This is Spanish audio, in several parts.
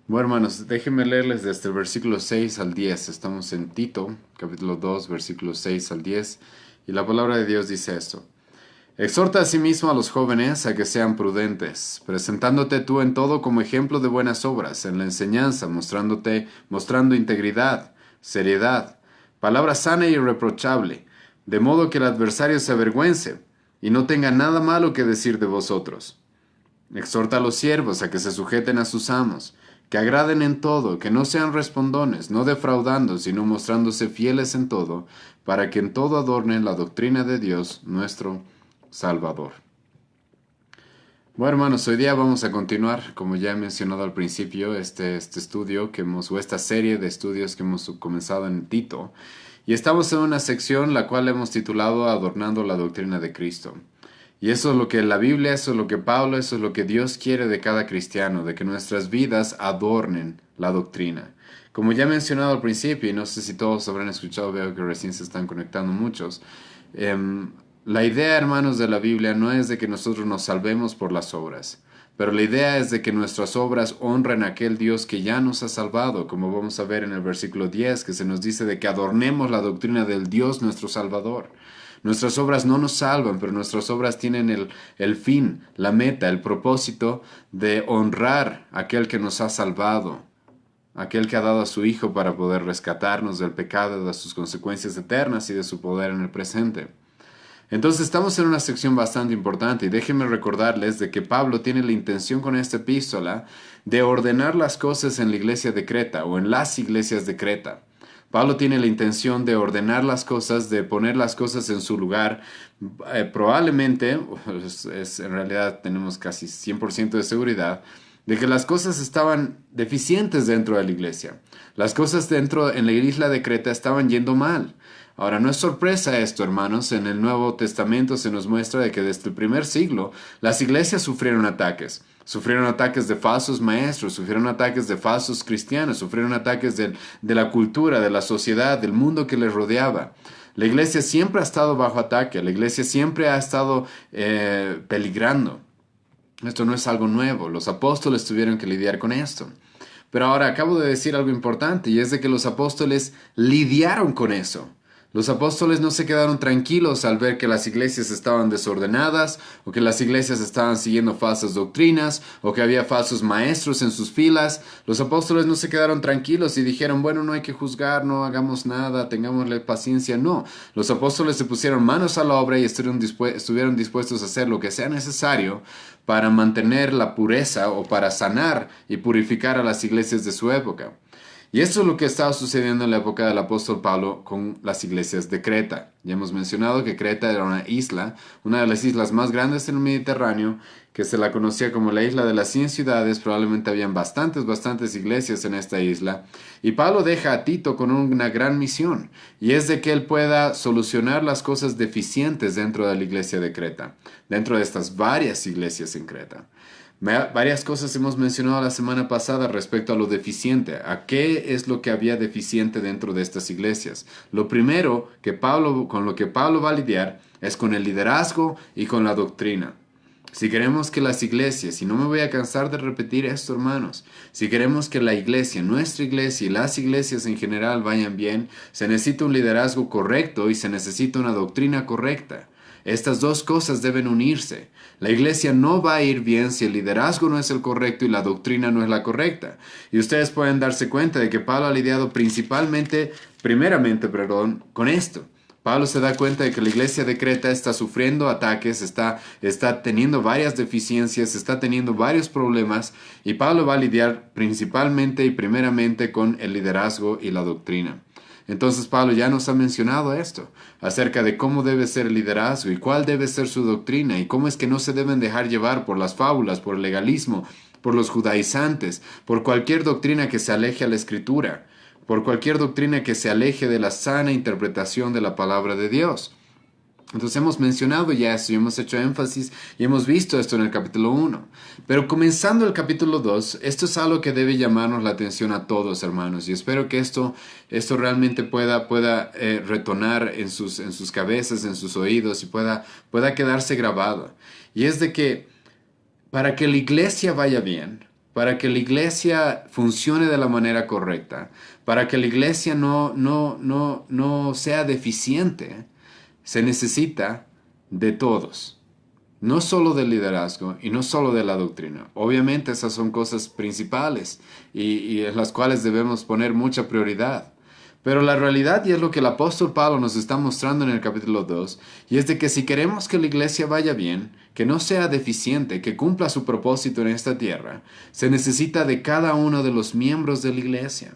Bueno, hermanos, déjenme leerles desde el versículo 6 al 10. Estamos en Tito, capítulo 2, versículos 6 al 10. Y la palabra de Dios dice esto. Exhorta asimismo a los jóvenes a que sean prudentes, presentándote tú en todo como ejemplo de buenas obras, en la enseñanza, mostrando integridad, seriedad, palabra sana y irreprochable, de modo que el adversario se avergüence y no tenga nada malo que decir de vosotros. Exhorta a los siervos a que se sujeten a sus amos, que agraden en todo, que no sean respondones, no defraudando, sino mostrándose fieles en todo, para que en todo adornen la doctrina de Dios, nuestro Salvador. Bueno, hermanos, hoy día vamos a continuar, como ya he mencionado al principio, este estudio o esta serie de estudios que hemos comenzado en Tito. Y estamos en una sección la cual hemos titulado Adornando la doctrina de Cristo. Y eso es lo que la Biblia, eso es lo que Pablo, eso es lo que Dios quiere de cada cristiano, de que nuestras vidas adornen la doctrina. Como ya he mencionado al principio, y no sé si todos habrán escuchado, veo que recién se están conectando muchos, em, la idea, hermanos, de la Biblia no es de que nosotros nos salvemos por las obras, pero la idea es de que nuestras obras honren a aquel Dios que ya nos ha salvado, como vamos a ver en el versículo 10, que se nos dice de que adornemos la doctrina del Dios nuestro Salvador. Nuestras obras no nos salvan, pero nuestras obras tienen el fin, la meta, el propósito de honrar a aquel que nos ha salvado, aquel que ha dado a su Hijo para poder rescatarnos del pecado, de sus consecuencias eternas y de su poder en el presente. Entonces estamos en una sección bastante importante y déjenme recordarles de que Pablo tiene la intención con esta epístola de ordenar las cosas en la iglesia de Creta o en las iglesias de Creta. Pablo tiene la intención de ordenar las cosas, de poner las cosas en su lugar. Probablemente, en realidad tenemos casi 100% de seguridad, de que las cosas estaban deficientes dentro de la iglesia. Las cosas dentro en la isla de Creta estaban yendo mal. Ahora, no es sorpresa esto, hermanos. En el Nuevo Testamento se nos muestra de que desde el primer siglo las iglesias sufrieron ataques. Sufrieron ataques de falsos maestros, sufrieron ataques de falsos cristianos, sufrieron ataques de la cultura, de la sociedad, del mundo que les rodeaba. La iglesia siempre ha estado bajo ataque, la iglesia siempre ha estado peligrando. Esto no es algo nuevo, los apóstoles tuvieron que lidiar con esto. Pero ahora acabo de decir algo importante y es de que los apóstoles lidiaron con eso. Los apóstoles no se quedaron tranquilos al ver que las iglesias estaban desordenadas o que las iglesias estaban siguiendo falsas doctrinas o que había falsos maestros en sus filas. Los apóstoles no se quedaron tranquilos y dijeron, bueno, no hay que juzgar, no hagamos nada, tengámosle paciencia. No, los apóstoles se pusieron manos a la obra y estuvieron dispuestos a hacer lo que sea necesario para mantener la pureza o para sanar y purificar a las iglesias de su época. Y esto es lo que estaba sucediendo en la época del apóstol Pablo con las iglesias de Creta. Ya hemos mencionado que Creta era una isla, una de las islas más grandes en el Mediterráneo, que se la conocía como la isla de las 100 ciudades. Probablemente habían bastantes iglesias en esta isla. Y Pablo deja a Tito con una gran misión, y es de que él pueda solucionar las cosas deficientes dentro de la iglesia de Creta, dentro de estas varias iglesias en Creta. Varias cosas hemos mencionado la semana pasada respecto a lo deficiente, a qué es lo que había deficiente dentro de estas iglesias. Lo primero con lo que Pablo va a lidiar es con el liderazgo y con la doctrina. Si queremos que las iglesias, y no me voy a cansar de repetir esto, hermanos, si queremos que la iglesia, nuestra iglesia y las iglesias en general vayan bien, se necesita un liderazgo correcto y se necesita una doctrina correcta. Estas dos cosas deben unirse. La iglesia no va a ir bien si el liderazgo no es el correcto y la doctrina no es la correcta. Y ustedes pueden darse cuenta de que Pablo ha lidiado primeramente, con esto. Pablo se da cuenta de que la iglesia de Creta está sufriendo ataques, está teniendo varias deficiencias, está teniendo varios problemas, y Pablo va a lidiar principalmente y primeramente con el liderazgo y la doctrina. Entonces Pablo ya nos ha mencionado esto, acerca de cómo debe ser el liderazgo y cuál debe ser su doctrina y cómo es que no se deben dejar llevar por las fábulas, por el legalismo, por los judaizantes, por cualquier doctrina que se aleje a la escritura, por cualquier doctrina que se aleje de la sana interpretación de la palabra de Dios. Entonces hemos mencionado ya esto y hemos hecho énfasis y hemos visto esto en el capítulo 1. Pero comenzando el capítulo 2, esto es algo que debe llamarnos la atención a todos, hermanos. Y espero que esto realmente pueda retonar en sus cabezas, en sus oídos y pueda quedarse grabado. Y es de que para que la iglesia vaya bien, para que la iglesia funcione de la manera correcta, para que la iglesia no sea deficiente, se necesita de todos. No solo del liderazgo y no solo de la doctrina. Obviamente esas son cosas principales y en las cuales debemos poner mucha prioridad. Pero la realidad, y es lo que el apóstol Pablo nos está mostrando en el capítulo 2, y es de que si queremos que la iglesia vaya bien, que no sea deficiente, que cumpla su propósito en esta tierra, se necesita de cada uno de los miembros de la iglesia.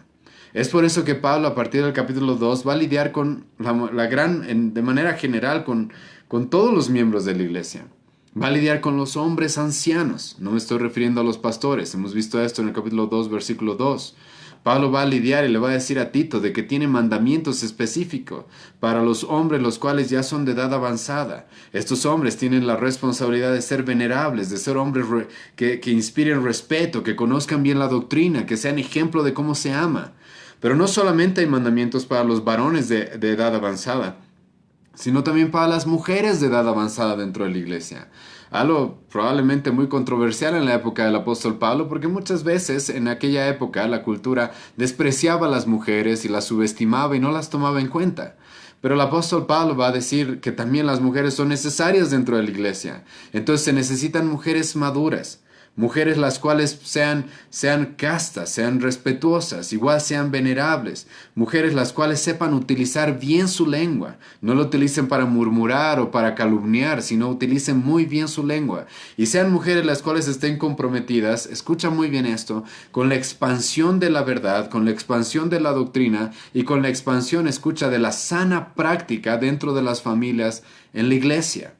Es por eso que Pablo, a partir del capítulo 2, va a lidiar con de manera general con todos los miembros de la iglesia. Va a lidiar con los hombres ancianos. No me estoy refiriendo a los pastores. Hemos visto esto en el capítulo 2, versículo 2. Pablo va a lidiar y le va a decir a Tito de que tiene mandamientos específicos para los hombres los cuales ya son de edad avanzada. Estos hombres tienen la responsabilidad de ser venerables, de ser hombres que inspiren respeto, que conozcan bien la doctrina, que sean ejemplo de cómo se ama. Pero no solamente hay mandamientos para los varones de edad avanzada, sino también para las mujeres de edad avanzada dentro de la iglesia. Algo probablemente muy controversial en la época del apóstol Pablo, porque muchas veces en aquella época la cultura despreciaba a las mujeres y las subestimaba y no las tomaba en cuenta. Pero el apóstol Pablo va a decir que también las mujeres son necesarias dentro de la iglesia. Entonces se necesitan mujeres maduras. Mujeres las cuales sean castas, sean respetuosas, igual sean venerables. Mujeres las cuales sepan utilizar bien su lengua. No lo utilicen para murmurar o para calumniar, sino utilicen muy bien su lengua. Y sean mujeres las cuales estén comprometidas, escucha muy bien esto, con la expansión de la verdad, con la expansión de la doctrina y con la expansión, escucha, de la sana práctica dentro de las familias en la iglesia.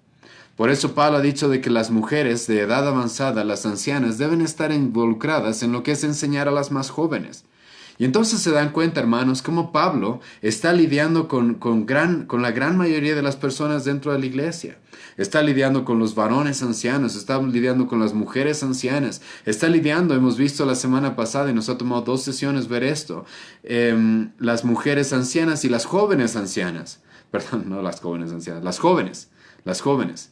Por eso Pablo ha dicho de que las mujeres de edad avanzada, las ancianas, deben estar involucradas en lo que es enseñar a las más jóvenes. Y entonces se dan cuenta, hermanos, cómo Pablo está lidiando con la gran mayoría de las personas dentro de la iglesia. Está lidiando con los varones ancianos, está lidiando con las mujeres ancianas, está lidiando, hemos visto la semana pasada y nos ha tomado 2 sesiones ver esto, las mujeres ancianas y las jóvenes ancianas. Perdón, no las jóvenes ancianas, las jóvenes.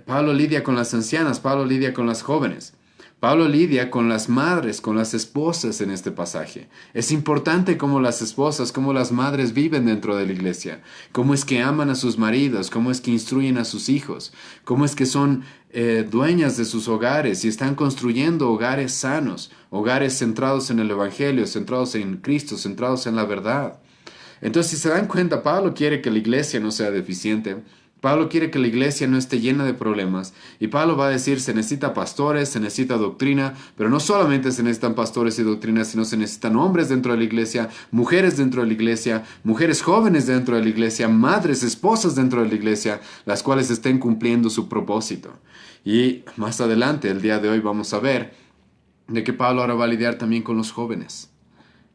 Pablo lidia con las ancianas, Pablo lidia con las jóvenes, Pablo lidia con las madres, con las esposas en este pasaje. Es importante cómo las esposas, cómo las madres viven dentro de la iglesia, cómo es que aman a sus maridos, cómo es que instruyen a sus hijos, cómo es que son dueñas de sus hogares y están construyendo hogares sanos, hogares centrados en el Evangelio, centrados en Cristo, centrados en la verdad. Entonces, si se dan cuenta, Pablo quiere que la iglesia no sea deficiente. Pablo quiere que la iglesia no esté llena de problemas. Y Pablo va a decir, se necesita pastores, se necesita doctrina, pero no solamente se necesitan pastores y doctrina, sino se necesitan hombres dentro de la iglesia, mujeres dentro de la iglesia, mujeres jóvenes dentro de la iglesia, madres, esposas dentro de la iglesia, las cuales estén cumpliendo su propósito. Y más adelante, el día de hoy, vamos a ver de que Pablo ahora va a lidiar también con los jóvenes.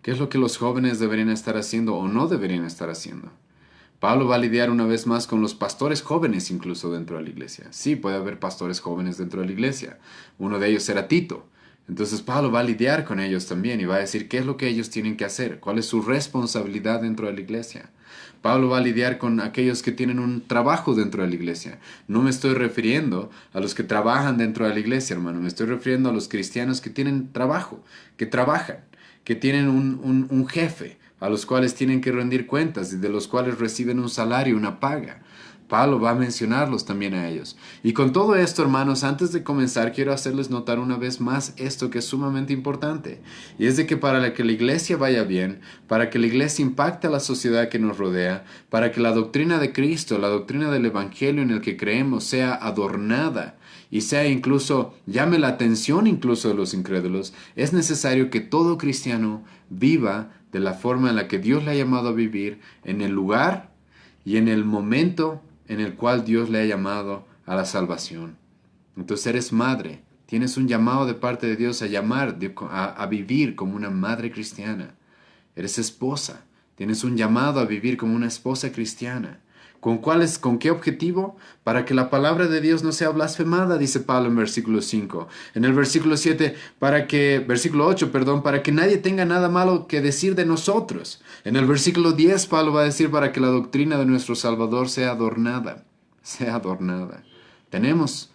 ¿Qué es lo que los jóvenes deberían estar haciendo o no deberían estar haciendo? Pablo va a lidiar una vez más con los pastores jóvenes incluso dentro de la iglesia. Sí, puede haber pastores jóvenes dentro de la iglesia. Uno de ellos era Tito. Entonces Pablo va a lidiar con ellos también y va a decir qué es lo que ellos tienen que hacer, cuál es su responsabilidad dentro de la iglesia. Pablo va a lidiar con aquellos que tienen un trabajo dentro de la iglesia. No me estoy refiriendo a los que trabajan dentro de la iglesia, hermano. Me estoy refiriendo a los cristianos que tienen trabajo, que trabajan, que tienen un jefe, a los cuales tienen que rendir cuentas y de los cuales reciben un salario, una paga. Pablo va a mencionarlos también a ellos. Y con todo esto, hermanos, antes de comenzar, quiero hacerles notar una vez más esto que es sumamente importante. Y es de que para que la iglesia vaya bien, para que la iglesia impacte a la sociedad que nos rodea, para que la doctrina de Cristo, la doctrina del Evangelio en el que creemos sea adornada y sea incluso, llame la atención incluso de los incrédulos, es necesario que todo cristiano viva de la forma en la que Dios le ha llamado a vivir, en el lugar y en el momento en el cual Dios le ha llamado a la salvación. Entonces eres madre, tienes un llamado de parte de Dios a vivir como una madre cristiana. Eres esposa, tienes un llamado a vivir como una esposa cristiana. ¿Con qué objetivo? Para que la palabra de Dios no sea blasfemada, dice Pablo en versículo 5. En el versículo 8, para que nadie tenga nada malo que decir de nosotros. En el versículo 10, Pablo va a decir para que la doctrina de nuestro Salvador sea adornada. Sea adornada. Tenemos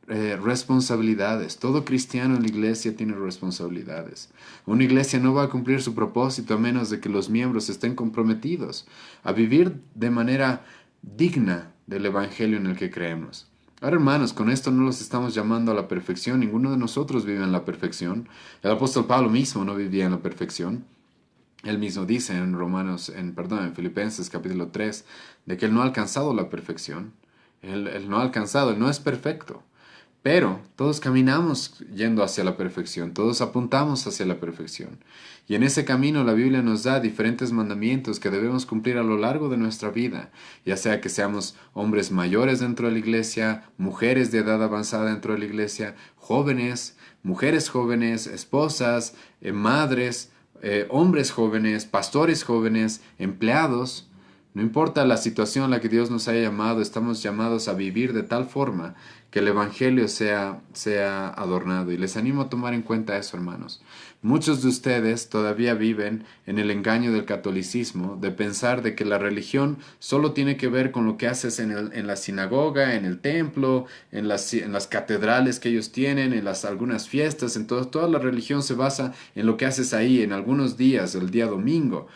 responsabilidades. Todo cristiano en la iglesia tiene responsabilidades. Una iglesia no va a cumplir su propósito a menos de que los miembros estén comprometidos a vivir de manera digna del evangelio en el que creemos. Ahora, hermanos, con esto no los estamos llamando a la perfección. Ninguno de nosotros vive en la perfección. El apóstol Pablo mismo no vivía en la perfección. Él mismo dice en Filipenses capítulo 3, de que él no ha alcanzado la perfección. Él no ha alcanzado, él no es perfecto. Pero todos caminamos yendo hacia la perfección, todos apuntamos hacia la perfección. Y en ese camino la Biblia nos da diferentes mandamientos que debemos cumplir a lo largo de nuestra vida, ya sea que seamos hombres mayores dentro de la iglesia, mujeres de edad avanzada dentro de la iglesia, jóvenes, mujeres jóvenes, esposas, madres, hombres jóvenes, pastores jóvenes, empleados. No importa la situación en la que Dios nos haya llamado, estamos llamados a vivir de tal forma que el Evangelio sea adornado. Y les animo a tomar en cuenta eso, hermanos. Muchos de ustedes todavía viven en el engaño del catolicismo, de pensar de que la religión solo tiene que ver con lo que haces en la sinagoga, en el templo, en las catedrales que ellos tienen, en algunas fiestas, en todo. Toda la religión se basa en lo que haces ahí, en algunos días, el día domingo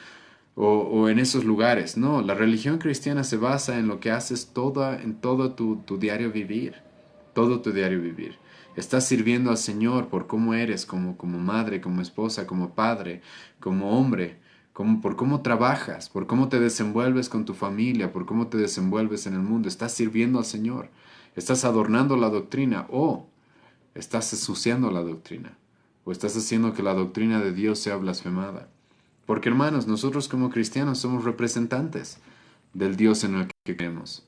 o en esos lugares. No, la religión cristiana se basa en lo que haces en todo tu diario vivir. Todo tu diario vivir. Estás sirviendo al Señor por cómo eres, como madre, como esposa, como padre, como hombre, por cómo trabajas, por cómo te desenvuelves con tu familia, por cómo te desenvuelves en el mundo. Estás sirviendo al Señor. Estás adornando la doctrina o estás ensuciando la doctrina. O estás haciendo que la doctrina de Dios sea blasfemada. Porque hermanos, nosotros como cristianos somos representantes del Dios en el que creemos.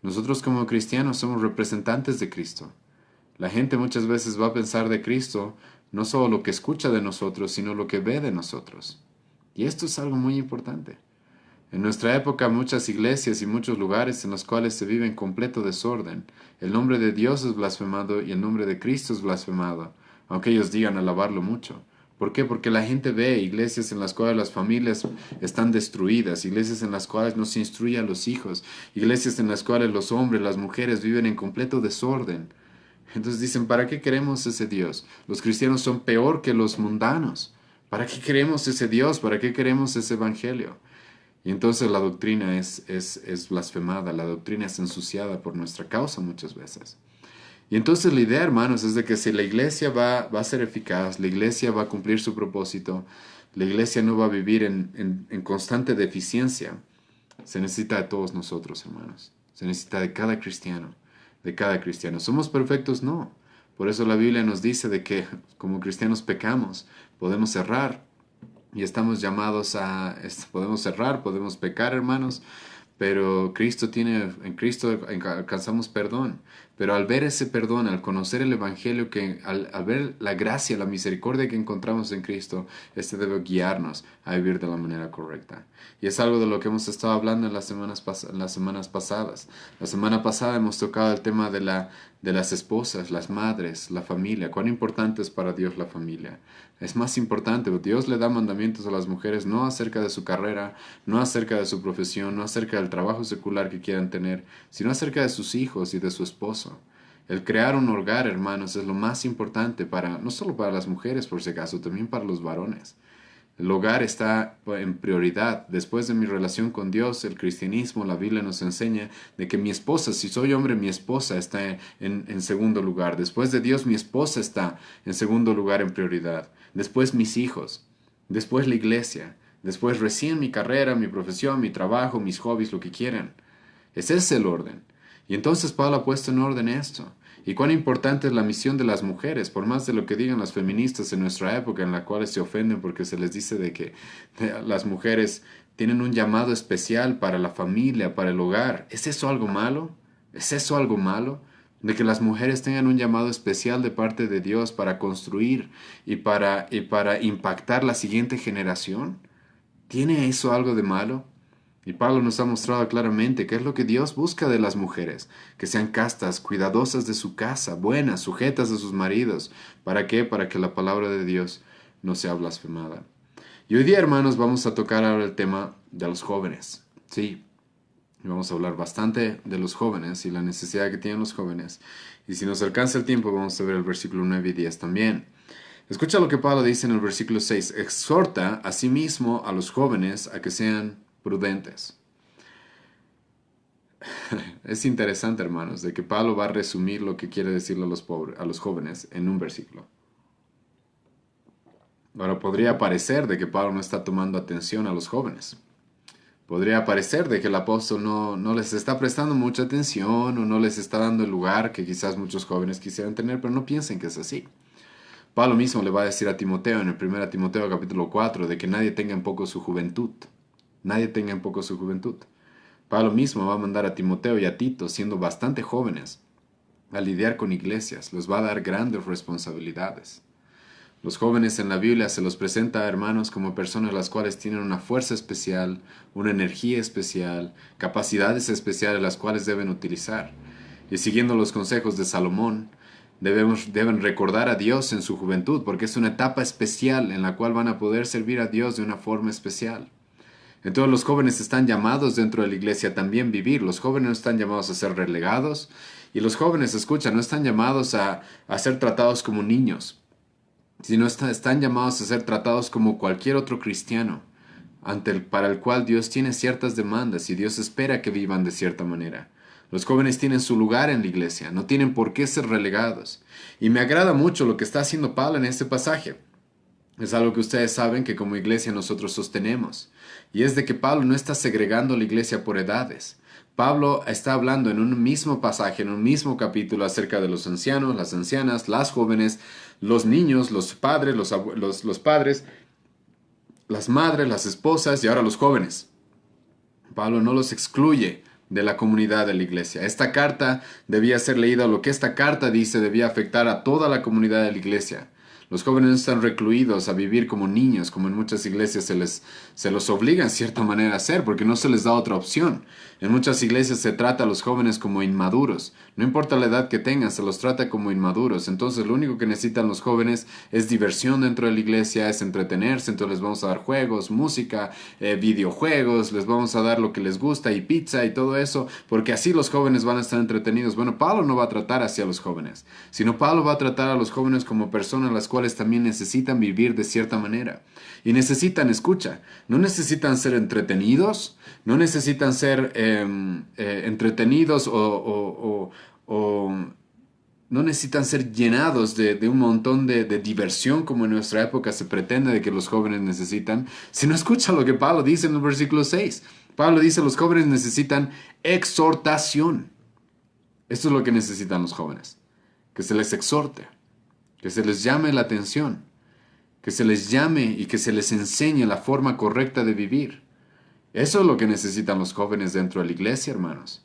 Nosotros como cristianos somos representantes de Cristo. La gente muchas veces va a pensar de Cristo no solo lo que escucha de nosotros, sino lo que ve de nosotros. Y esto es algo muy importante. En nuestra época muchas iglesias y muchos lugares en los cuales se vive en completo desorden. El nombre de Dios es blasfemado y el nombre de Cristo es blasfemado, aunque ellos digan alabarlo mucho. ¿Por qué? Porque la gente ve iglesias en las cuales las familias están destruidas, iglesias en las cuales no se instruye a los hijos, iglesias en las cuales los hombres, las mujeres viven en completo desorden. Entonces dicen, ¿para qué queremos ese Dios? Los cristianos son peor que los mundanos. ¿Para qué queremos ese Dios? ¿Para qué queremos ese evangelio? Y entonces la doctrina es blasfemada, la doctrina es ensuciada por nuestra causa muchas veces. Y entonces la idea, hermanos, es de que si la iglesia va a ser eficaz, la iglesia va a cumplir su propósito, la iglesia no va a vivir en constante deficiencia, se necesita de todos nosotros, hermanos. Se necesita de cada cristiano, de cada cristiano. ¿Somos perfectos? No. Por eso la Biblia nos dice de que como cristianos pecamos, podemos errar, y estamos llamados podemos errar, podemos pecar, hermanos, pero en Cristo alcanzamos perdón. Pero al ver ese perdón, al conocer el Evangelio, al ver la gracia, la misericordia que encontramos en Cristo, este debe guiarnos a vivir de la manera correcta. Y es algo de lo que hemos estado hablando en las semanas pasadas. La semana pasada hemos tocado el tema de las esposas, las madres, la familia. Cuán importante es para Dios la familia. Es más importante, Dios le da mandamientos a las mujeres no acerca de su carrera, no acerca de su profesión, no acerca del trabajo secular que quieran tener, sino acerca de sus hijos y de su esposo. El crear un hogar, hermanos, es lo más importante no solo para las mujeres, por si acaso, también para los varones. El hogar está en prioridad. Después de mi relación con Dios, el cristianismo, la Biblia nos enseña de que mi esposa, si soy hombre, mi esposa está en segundo lugar. Después de Dios, mi esposa está en segundo lugar en prioridad. Después mis hijos. Después la iglesia. Después recién mi carrera, mi profesión, mi trabajo, mis hobbies, lo que quieran. Ese es el orden. Y entonces Pablo ha puesto en orden esto. Y cuán importante es la misión de las mujeres, por más de lo que digan las feministas en nuestra época, en la cual se ofenden porque se les dice de que las mujeres tienen un llamado especial para la familia, para el hogar. ¿Es eso algo malo? ¿Es eso algo malo? De que las mujeres tengan un llamado especial de parte de Dios para construir y para impactar la siguiente generación. ¿Tiene eso algo de malo? Y Pablo nos ha mostrado claramente qué es lo que Dios busca de las mujeres, que sean castas, cuidadosas de su casa, buenas, sujetas a sus maridos. ¿Para qué? Para que la palabra de Dios no sea blasfemada. Y hoy día, hermanos, vamos a tocar ahora el tema de los jóvenes. Sí, Y vamos a hablar bastante de los jóvenes y la necesidad que tienen los jóvenes. Y si nos alcanza el tiempo, vamos a ver el versículo 9 y 10 también. Escucha lo que Pablo dice en el versículo 6. Exhorta a sí mismo a los jóvenes a que sean prudentes. Es interesante, hermanos, de que Pablo va a resumir lo que quiere decirle a los jóvenes en un versículo. Ahora, podría parecer de que Pablo no está tomando atención a los jóvenes. Podría parecer de que el apóstol no les está prestando mucha atención o no les está dando el lugar que quizás muchos jóvenes quisieran tener, pero no piensen que es así. Pablo mismo le va a decir a Timoteo en el 1 Timoteo capítulo 4 de que nadie tenga en poco su juventud. Nadie tenga en poco su juventud. Pablo mismo va a mandar a Timoteo y a Tito, siendo bastante jóvenes, a lidiar con iglesias. Les va a dar grandes responsabilidades. Los jóvenes en la Biblia se los presenta, hermanos, como personas las cuales tienen una fuerza especial, una energía especial, capacidades especiales las cuales deben utilizar. Y siguiendo los consejos de Salomón, deben recordar a Dios en su juventud, porque es una etapa especial en la cual van a poder servir a Dios de una forma especial. Entonces los jóvenes están llamados dentro de la iglesia también vivir. Los jóvenes no están llamados a ser relegados. Y los jóvenes, escucha, no están llamados a ser tratados como niños, sino están llamados a ser tratados como cualquier otro cristiano, para el cual Dios tiene ciertas demandas y Dios espera que vivan de cierta manera. Los jóvenes tienen su lugar en la iglesia, no tienen por qué ser relegados. Y me agrada mucho lo que está haciendo Pablo en este pasaje. Es algo que ustedes saben que como iglesia nosotros sostenemos. Y es de que Pablo no está segregando la iglesia por edades. Pablo está hablando en un mismo pasaje, en un mismo capítulo acerca de los ancianos, las ancianas, las jóvenes, los niños, los padres, los padres, las madres, las esposas y ahora los jóvenes. Pablo no los excluye de la comunidad de la iglesia. Esta carta debía ser leída, lo que esta carta dice debía afectar a toda la comunidad de la iglesia. Los jóvenes no están recluidos a vivir como niños, como en muchas iglesias se los obliga en cierta manera a hacer, porque no se les da otra opción. En muchas iglesias se trata a los jóvenes como inmaduros. No importa la edad que tengan, se los trata como inmaduros. Entonces lo único que necesitan los jóvenes es diversión dentro de la iglesia, es entretenerse. Entonces les vamos a dar juegos, música, videojuegos, les vamos a dar lo que les gusta y pizza y todo eso, porque así los jóvenes van a estar entretenidos. Bueno, Pablo no va a tratar así a los jóvenes, sino Pablo va a tratar a los jóvenes como personas las cuales también necesitan vivir de cierta manera. Y necesitan, escucha, no necesitan ser entretenidos, no necesitan ser entretenidos o no necesitan ser llenados de un montón de diversión como en nuestra época se pretende de que los jóvenes necesitan, sino escucha lo que Pablo dice en el versículo 6. Pablo dice, los jóvenes necesitan exhortación. Esto es lo que necesitan los jóvenes, que se les exhorte, que se les llame la atención, que se les llame y que se les enseñe la forma correcta de vivir. Eso es lo que necesitan los jóvenes dentro de la iglesia, hermanos.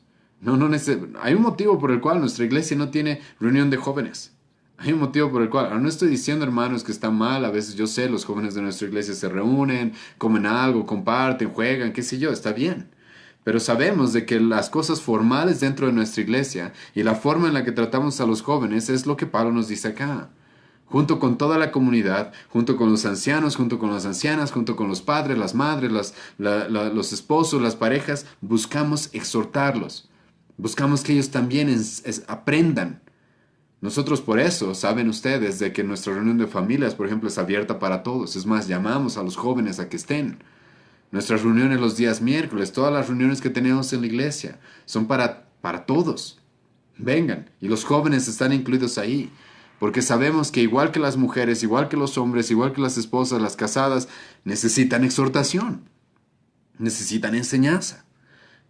Hay un motivo por el cual nuestra iglesia no tiene reunión de jóvenes. Hay un motivo por el cual, ahora no estoy diciendo, hermanos, que está mal. A veces yo sé, los jóvenes de nuestra iglesia se reúnen, comen algo, comparten, juegan, qué sé yo, está bien. Pero sabemos de que las cosas formales dentro de nuestra iglesia y la forma en la que tratamos a los jóvenes es lo que Pablo nos dice acá. Junto con toda la comunidad, junto con los ancianos, junto con las ancianas, junto con los padres, las madres, los esposos, las parejas, buscamos exhortarlos. Buscamos que ellos también aprendan. Nosotros por eso, saben ustedes, de que nuestra reunión de familias, por ejemplo, es abierta para todos. Es más, llamamos a los jóvenes a que estén. Nuestras reuniones los días miércoles, todas las reuniones que tenemos en la iglesia, son para todos. Vengan, y los jóvenes están incluidos ahí. Porque sabemos que igual que las mujeres, igual que los hombres, igual que las esposas, las casadas, necesitan exhortación, necesitan enseñanza.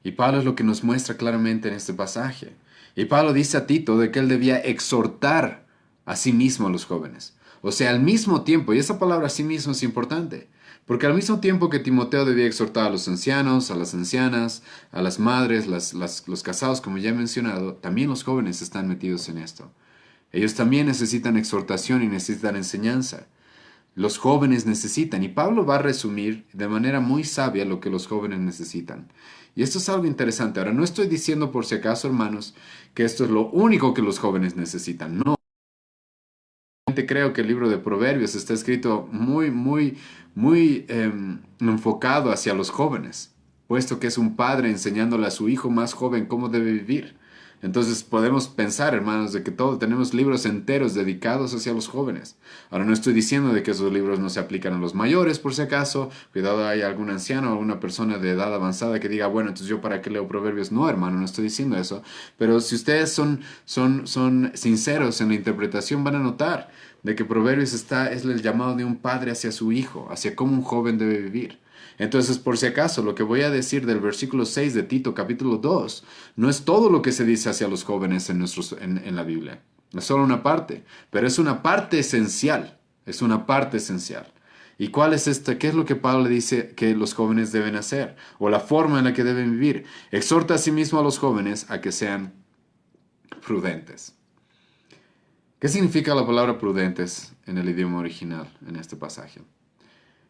Y Pablo es lo que nos muestra claramente en este pasaje. Y Pablo dice a Tito de que él debía exhortar a sí mismo a los jóvenes. O sea, al mismo tiempo, y esa palabra a sí mismo es importante, porque al mismo tiempo que Timoteo debía exhortar a los ancianos, a las ancianas, a las madres, los casados, como ya he mencionado, también los jóvenes están metidos en esto. Ellos también necesitan exhortación y necesitan enseñanza. Los jóvenes necesitan, y Pablo va a resumir de manera muy sabia lo que los jóvenes necesitan. Y esto es algo interesante. Ahora, no estoy diciendo por si acaso, hermanos, que esto es lo único que los jóvenes necesitan. No. Creo que el libro de Proverbios está escrito muy enfocado hacia los jóvenes. puesto que es un padre enseñándole a su hijo más joven cómo debe vivir. Entonces podemos pensar, hermanos, de que todos tenemos libros enteros dedicados hacia los jóvenes. Ahora no estoy diciendo de que esos libros no se aplican a los mayores, por si acaso. Cuidado, hay algún anciano o alguna persona de edad avanzada que diga, bueno, entonces yo para qué leo proverbios. No, hermano, no estoy diciendo eso. Pero si ustedes son sinceros en la interpretación, van a notar de que proverbios es el llamado de un padre hacia su hijo, hacia cómo un joven debe vivir. Entonces, por si acaso, lo que voy a decir del versículo 6 de Tito capítulo 2 no es todo lo que se dice hacia los jóvenes en la Biblia. Es solo una parte, pero es una parte esencial. Es una parte esencial. ¿Y cuál es esta? ¿Qué es lo que Pablo le dice que los jóvenes deben hacer? O la forma en la que deben vivir. Exhorta a sí mismo a los jóvenes a que sean prudentes. ¿Qué significa la palabra prudentes en el idioma original en este pasaje?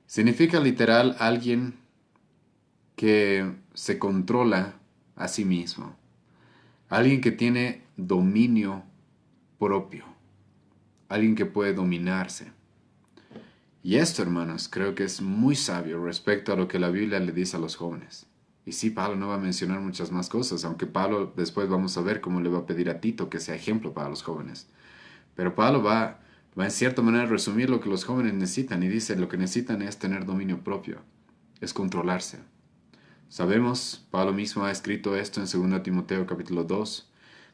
Significa literal alguien que se controla a sí mismo. Alguien que tiene dominio propio. Alguien que puede dominarse. Y esto, hermanos, creo que es muy sabio respecto a lo que la Biblia le dice a los jóvenes. Y sí, Pablo no va a mencionar muchas más cosas, aunque Pablo después vamos a ver cómo le va a pedir a Tito que sea ejemplo para los jóvenes. Pero Pablo va en cierta manera a resumir lo que los jóvenes necesitan y dice lo que necesitan es tener dominio propio, es controlarse. Sabemos, Pablo mismo ha escrito esto en 2 Timoteo capítulo 2,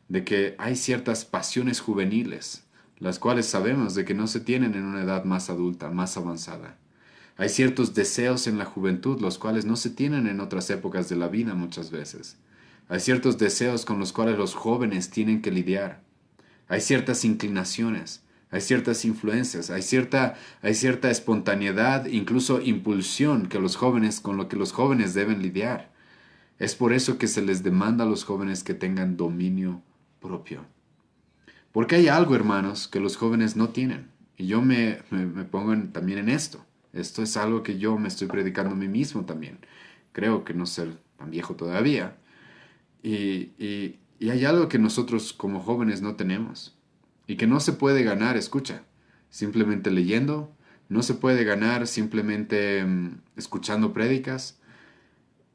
de que hay ciertas pasiones juveniles, las cuales sabemos de que no se tienen en una edad más adulta, más avanzada. Hay ciertos deseos en la juventud, los cuales no se tienen en otras épocas de la vida muchas veces. Hay ciertos deseos con los cuales los jóvenes tienen que lidiar. Hay ciertas inclinaciones, hay ciertas influencias, hay cierta espontaneidad, incluso impulsión con lo que los jóvenes deben lidiar. Es por eso que se les demanda a los jóvenes que tengan dominio propio. Porque hay algo, hermanos, que los jóvenes no tienen. Y yo me pongo también en esto. Esto es algo que yo me estoy predicando a mí mismo también. Creo que no ser tan viejo todavía. Y hay algo que nosotros como jóvenes no tenemos. Y que no se puede ganar, escucha, simplemente leyendo. No se puede ganar simplemente escuchando prédicas.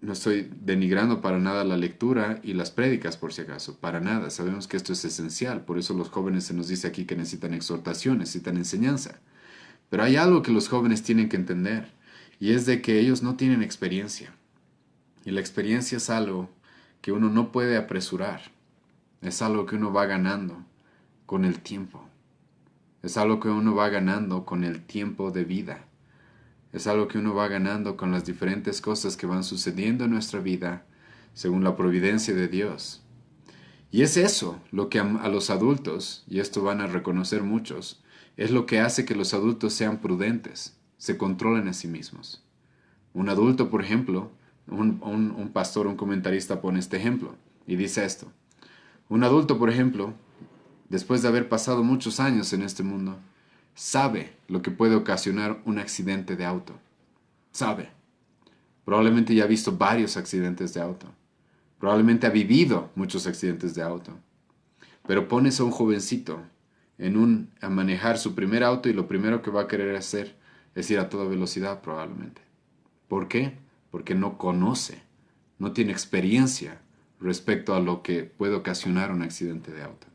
No estoy denigrando para nada la lectura y las prédicas, por si acaso. Para nada. Sabemos que esto es esencial. Por eso los jóvenes se nos dice aquí que necesitan exhortación, necesitan enseñanza. Pero hay algo que los jóvenes tienen que entender. Y es de que ellos no tienen experiencia. Y la experiencia es algo que uno no puede apresurar. Es algo que uno va ganando con el tiempo. Es algo que uno va ganando con el tiempo de vida. Es algo que uno va ganando con las diferentes cosas que van sucediendo en nuestra vida según la providencia de Dios. Y es eso lo que a los adultos, y esto van a reconocer muchos, es lo que hace que los adultos sean prudentes, se controlen a sí mismos. Un adulto, por ejemplo, un pastor, un comentarista pone este ejemplo y dice esto. Un adulto, por ejemplo, después de haber pasado muchos años en este mundo, sabe lo que puede ocasionar un accidente de auto. Sabe. Probablemente ya ha visto varios accidentes de auto. Probablemente ha vivido muchos accidentes de auto. Pero pones a un jovencito a manejar su primer auto y lo primero que va a querer hacer es ir a toda velocidad probablemente. ¿Por qué? Porque no conoce, no tiene experiencia respecto a lo que puede ocasionar un accidente de auto.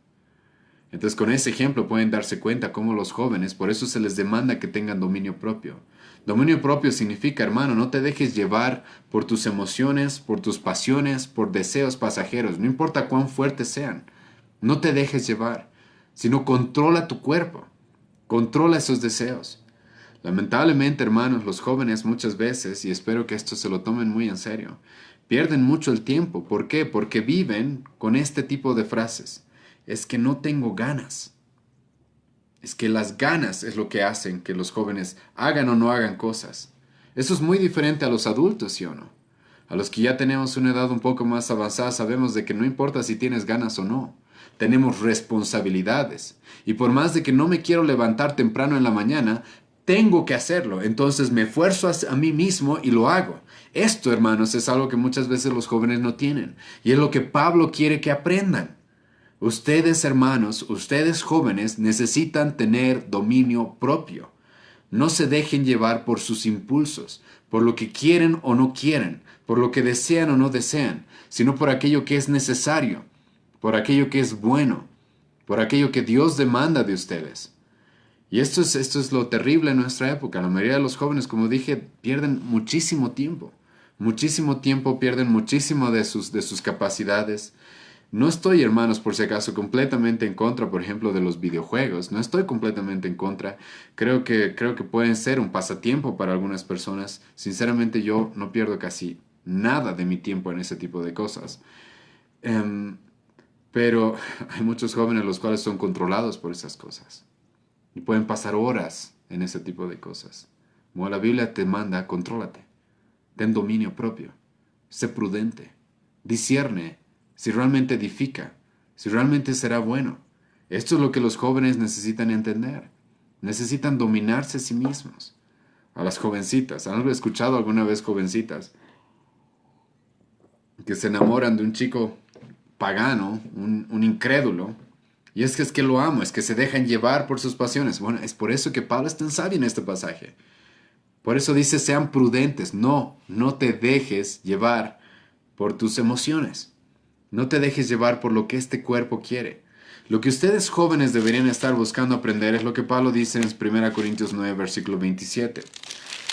Entonces con ese ejemplo pueden darse cuenta cómo los jóvenes, por eso se les demanda que tengan dominio propio. Dominio propio significa, hermano, no te dejes llevar por tus emociones, por tus pasiones, por deseos pasajeros, no importa cuán fuertes sean. No te dejes llevar, sino controla tu cuerpo, controla esos deseos. Lamentablemente, hermanos, los jóvenes muchas veces, y espero que esto se lo tomen muy en serio, pierden mucho el tiempo. ¿Por qué? Porque viven con este tipo de frases. Es que no tengo ganas. Es que las ganas es lo que hacen que los jóvenes hagan o no hagan cosas. Eso es muy diferente a los adultos, ¿sí o no? A los que ya tenemos una edad un poco más avanzada sabemos de que no importa si tienes ganas o no. Tenemos responsabilidades. Y por más de que no me quiero levantar temprano en la mañana, tengo que hacerlo. Entonces me esfuerzo a mí mismo y lo hago. Esto, hermanos, es algo que muchas veces los jóvenes no tienen. Y es lo que Pablo quiere que aprendan. Ustedes, hermanos, ustedes jóvenes, necesitan tener dominio propio. No se dejen llevar por sus impulsos, por lo que quieren o no quieren, por lo que desean o no desean, sino por aquello que es necesario, por aquello que es bueno, por aquello que Dios demanda de ustedes. Y esto es lo terrible en nuestra época. La mayoría de los jóvenes, como dije, pierden muchísimo tiempo. Muchísimo tiempo, pierden muchísimo de sus capacidades. No estoy, hermanos, por si acaso, completamente en contra, por ejemplo, de los videojuegos. No estoy completamente en contra. Creo que pueden ser un pasatiempo para algunas personas. Sinceramente, yo no pierdo casi nada de mi tiempo en ese tipo de cosas. Em, pero hay muchos jóvenes los cuales son controlados por esas cosas. Y pueden pasar horas en ese tipo de cosas. Como la Biblia te manda, contrólate. Ten dominio propio. Sé prudente. Discierne si realmente edifica, si realmente será bueno. Esto es lo que los jóvenes necesitan entender. Necesitan dominarse a sí mismos. A las jovencitas. ¿Han escuchado alguna vez jovencitas que se enamoran de un chico pagano, un incrédulo? Y es que lo amo, es que se dejan llevar por sus pasiones. Bueno, es por eso que Pablo es tan sabio en este pasaje. Por eso dice, sean prudentes. No te dejes llevar por tus emociones. No te dejes llevar por lo que este cuerpo quiere. Lo que ustedes jóvenes deberían estar buscando aprender es lo que Pablo dice en 1 Corintios 9, versículo 27.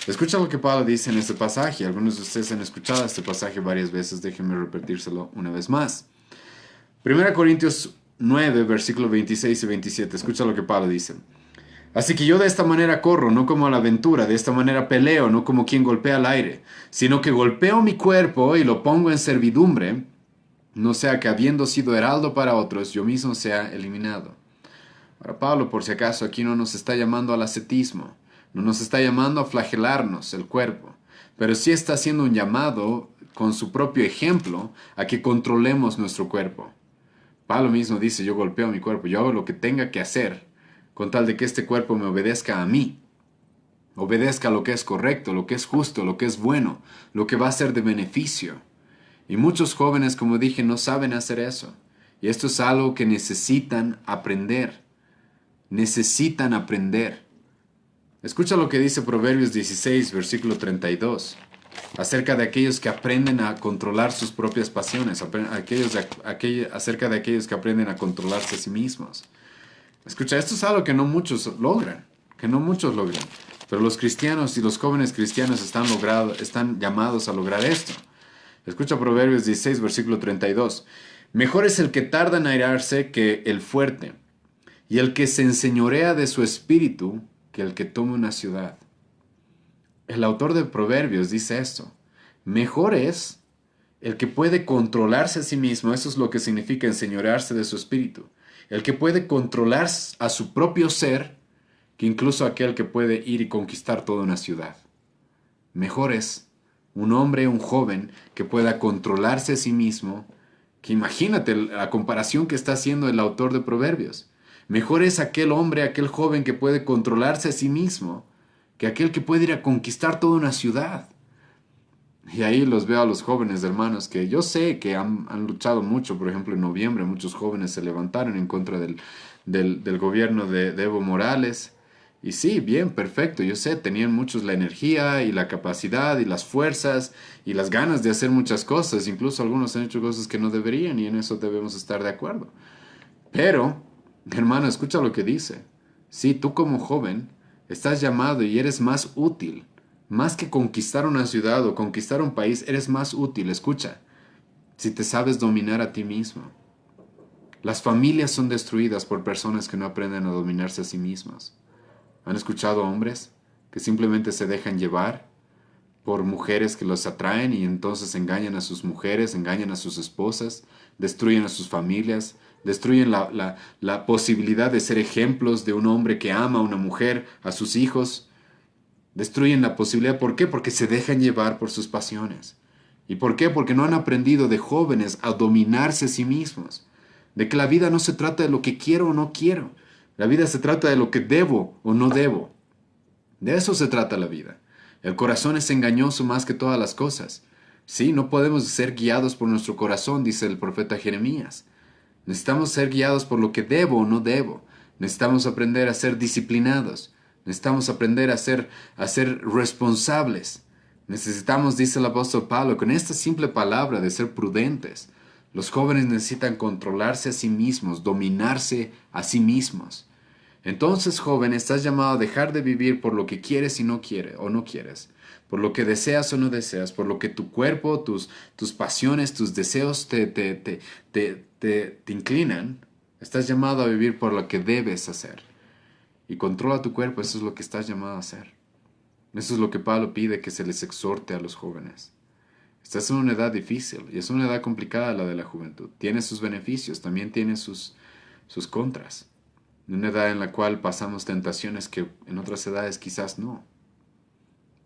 Escucha lo que Pablo dice en este pasaje. Algunos de ustedes han escuchado este pasaje varias veces. Déjenme repetírselo una vez más. 1 Corintios 9, versículo 26 y 27. Escucha lo que Pablo dice. Así que yo de esta manera corro, no como a la aventura, de esta manera peleo, no como quien golpea al aire, sino que golpeo mi cuerpo y lo pongo en servidumbre, no sea que habiendo sido heraldo para otros, yo mismo sea eliminado. Ahora Pablo, por si acaso, aquí no nos está llamando al ascetismo, no nos está llamando a flagelarnos el cuerpo, pero sí está haciendo un llamado con su propio ejemplo a que controlemos nuestro cuerpo. Pablo mismo dice, yo golpeo mi cuerpo, yo hago lo que tenga que hacer con tal de que este cuerpo me obedezca a mí, obedezca a lo que es correcto, lo que es justo, lo que es bueno, lo que va a ser de beneficio. Y muchos jóvenes, como dije, no saben hacer eso. Y esto es algo que necesitan aprender. Necesitan aprender. Escucha lo que dice Proverbios 16, versículo 32, acerca de aquellos que aprenden a controlar sus propias pasiones, acerca de aquellos que aprenden a controlarse a sí mismos. Escucha, esto es algo que no muchos logran, pero los cristianos y los jóvenes cristianos están llamados a lograr esto. Escucha Proverbios 16, versículo 32. Mejor es el que tarda en airarse que el fuerte, y el que se enseñorea de su espíritu que el que tome una ciudad. El autor de Proverbios dice esto. Mejor es el que puede controlarse a sí mismo, eso es lo que significa enseñorearse de su espíritu. El que puede controlar a su propio ser, que incluso aquel que puede ir y conquistar toda una ciudad. Mejor es un hombre, un joven, que pueda controlarse a sí mismo, que imagínate la comparación que está haciendo el autor de Proverbios. Mejor es aquel hombre, aquel joven que puede controlarse a sí mismo, que aquel que puede ir a conquistar toda una ciudad. Y ahí los veo a los jóvenes hermanos que yo sé que han luchado mucho. Por ejemplo, en noviembre muchos jóvenes se levantaron en contra del gobierno de Evo Morales. Y sí, bien, perfecto, yo sé, tenían muchos la energía y la capacidad y las fuerzas y las ganas de hacer muchas cosas. Incluso algunos han hecho cosas que no deberían y en eso debemos estar de acuerdo. Pero, hermano, escucha lo que dice. Sí, tú como joven estás llamado y eres más útil. Más que conquistar una ciudad o conquistar un país, eres más útil, escucha, si te sabes dominar a ti mismo. Las familias son destruidas por personas que no aprenden a dominarse a sí mismas. ¿Han escuchado hombres que simplemente se dejan llevar por mujeres que los atraen y entonces engañan a sus mujeres, engañan a sus esposas, destruyen a sus familias, destruyen la posibilidad de ser ejemplos de un hombre que ama a una mujer, a sus hijos? Destruyen la posibilidad. ¿Por qué? Porque se dejan llevar por sus pasiones. ¿Y por qué? Porque no han aprendido de jóvenes a dominarse a sí mismos. De que la vida no se trata de lo que quiero o no quiero. La vida se trata de lo que debo o no debo. De eso se trata la vida. El corazón es engañoso más que todas las cosas. Sí, no podemos ser guiados por nuestro corazón, dice el profeta Jeremías. Necesitamos ser guiados por lo que debo o no debo. Necesitamos aprender a ser disciplinados. Necesitamos aprender a ser responsables. Necesitamos, dice el apóstol Pablo, con esta simple palabra de ser prudentes. Los jóvenes necesitan controlarse a sí mismos, dominarse a sí mismos. Entonces, joven, estás llamado a dejar de vivir por lo que quieres y no quieres, o no quieres, por lo que deseas o no deseas, por lo que tu cuerpo, tus pasiones, tus deseos te inclinan. Estás llamado a vivir por lo que debes hacer. Y controla tu cuerpo, eso es lo que estás llamado a hacer. Eso es lo que Pablo pide que se les exhorte a los jóvenes. Estás en una edad difícil y es una edad complicada la de la juventud. Tiene sus beneficios, también tiene sus contras. Una edad en la cual pasamos tentaciones que en otras edades quizás no.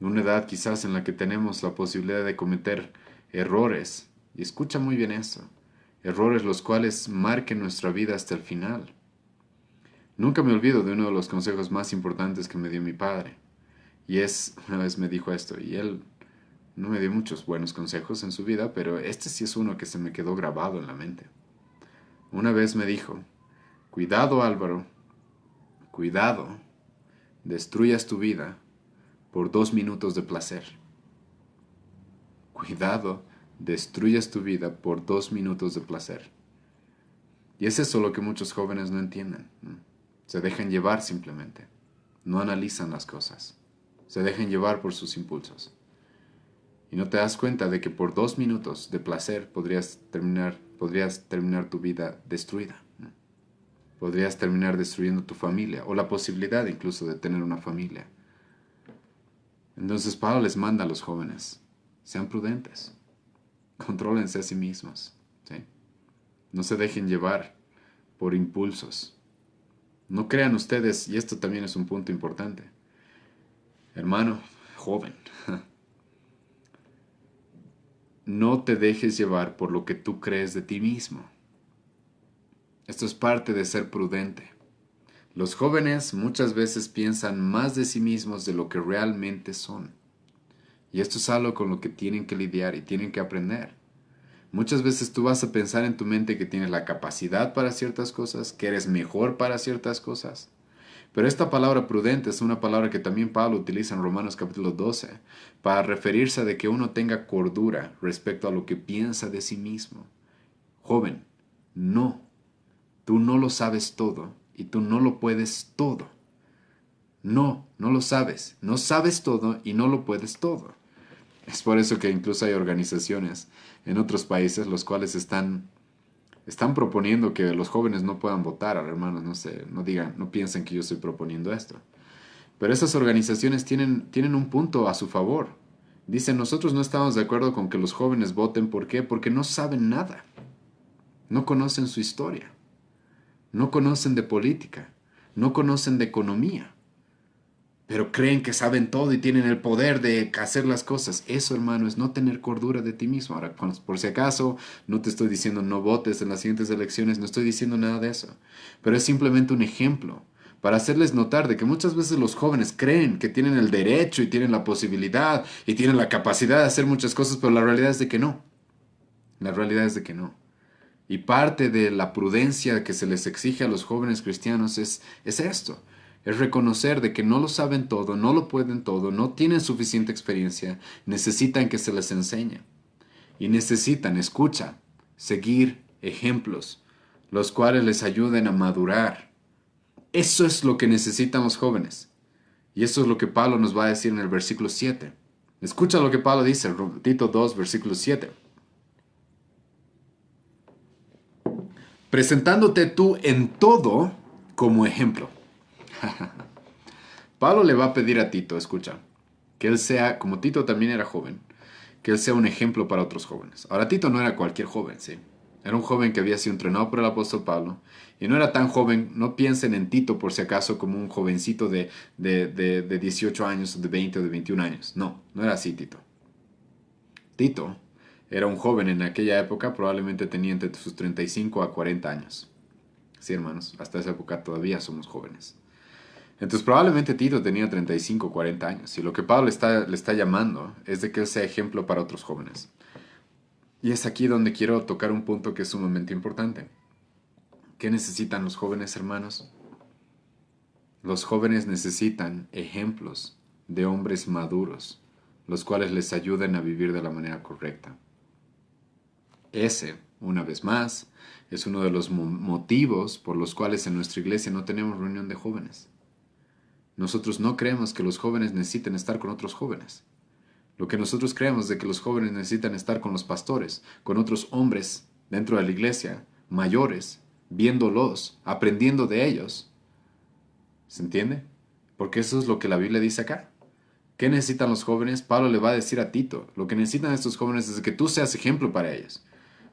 Una edad quizás en la que tenemos la posibilidad de cometer errores. Y escucha muy bien eso. Errores los cuales marquen nuestra vida hasta el final. Nunca me olvido de uno de los consejos más importantes que me dio mi padre. Y una vez me dijo esto, y él no me dio muchos buenos consejos en su vida, pero este sí es uno que se me quedó grabado en la mente. Una vez me dijo, cuidado Álvaro, cuidado, destruyas tu vida por 2 minutos de placer. Cuidado, destruyas tu vida por 2 minutos de placer. Y es eso lo que muchos jóvenes no entienden, ¿no? Se dejan llevar simplemente, no analizan las cosas, se dejan llevar por sus impulsos. Y no te das cuenta de que por 2 minutos de placer podrías terminar tu vida destruida, ¿no? Podrías terminar destruyendo tu familia o la posibilidad incluso de tener una familia. Entonces Pablo les manda a los jóvenes, sean prudentes, contrólense a sí mismos, ¿sí? No se dejen llevar por impulsos. No crean ustedes, y esto también es un punto importante, hermano, joven, no te dejes llevar por lo que tú crees de ti mismo. Esto es parte de ser prudente. Los jóvenes muchas veces piensan más de sí mismos de lo que realmente son. Y esto es algo con lo que tienen que lidiar y tienen que aprender. Muchas veces tú vas a pensar en tu mente que tienes la capacidad para ciertas cosas, que eres mejor para ciertas cosas. Pero esta palabra prudente es una palabra que también Pablo utiliza en Romanos capítulo 12 para referirse a de que uno tenga cordura respecto a lo que piensa de sí mismo. Joven, no, tú no lo sabes todo y tú no lo puedes todo. No, no lo sabes. No sabes todo y no lo puedes todo. Es por eso que incluso hay organizaciones en otros países los cuales están proponiendo que los jóvenes no puedan votar, hermanos, no sé, no digan, no piensen que yo estoy proponiendo esto. Pero esas organizaciones tienen un punto a su favor. Dicen, nosotros no estamos de acuerdo con que los jóvenes voten. ¿Por qué? Porque no saben nada. No conocen su historia. No conocen de política. No conocen de economía. Pero creen que saben todo y tienen el poder de hacer las cosas. Eso, hermano, es no tener cordura de ti mismo. Ahora, por si acaso, no te estoy diciendo no votes en las siguientes elecciones, no estoy diciendo nada de eso. Pero es simplemente un ejemplo para hacerles notar de que muchas veces los jóvenes creen que tienen el derecho y tienen la posibilidad y tienen la capacidad de hacer muchas cosas, pero la realidad es de que no. La realidad es de que no. Y parte de la prudencia que se les exige a los jóvenes cristianos es esto. Es reconocer de que no lo saben todo, no lo pueden todo, no tienen suficiente experiencia, necesitan que se les enseñe. Y necesitan, escucha, seguir ejemplos, los cuales les ayuden a madurar. Eso es lo que necesitan los jóvenes. Y eso es lo que Pablo nos va a decir en el versículo 7. Escucha lo que Pablo dice, Tito 2, versículo 7. Presentándote tú en todo como ejemplo. Pablo le va a pedir a Tito, escucha, que él sea, como Tito también era joven, que él sea un ejemplo para otros jóvenes. Ahora, Tito no era cualquier joven, ¿sí? Era un joven que había sido entrenado por el apóstol Pablo, y no era tan joven, no piensen en Tito por si acaso como un jovencito de 18 años, de 20 o de 21 años. No, no era así Tito. Tito era un joven en aquella época, probablemente tenía entre sus 35 a 40 años. Sí, hermanos, hasta esa época todavía somos jóvenes. Entonces probablemente Tito tenía 35 o 40 años y lo que Pablo le está llamando es de que él sea ejemplo para otros jóvenes. Y es aquí donde quiero tocar un punto que es sumamente importante. ¿Qué necesitan los jóvenes, hermanos? Los jóvenes necesitan ejemplos de hombres maduros, los cuales les ayuden a vivir de la manera correcta. Ese, una vez más, es uno de los motivos por los cuales en nuestra iglesia no tenemos reunión de jóvenes. Nosotros no creemos que los jóvenes necesiten estar con otros jóvenes. Lo que nosotros creemos es de que los jóvenes necesitan estar con los pastores, con otros hombres dentro de la iglesia, mayores, viéndolos, aprendiendo de ellos. ¿Se entiende? Porque eso es lo que la Biblia dice acá. ¿Qué necesitan los jóvenes? Pablo le va a decir a Tito, lo que necesitan estos jóvenes es que tú seas ejemplo para ellos.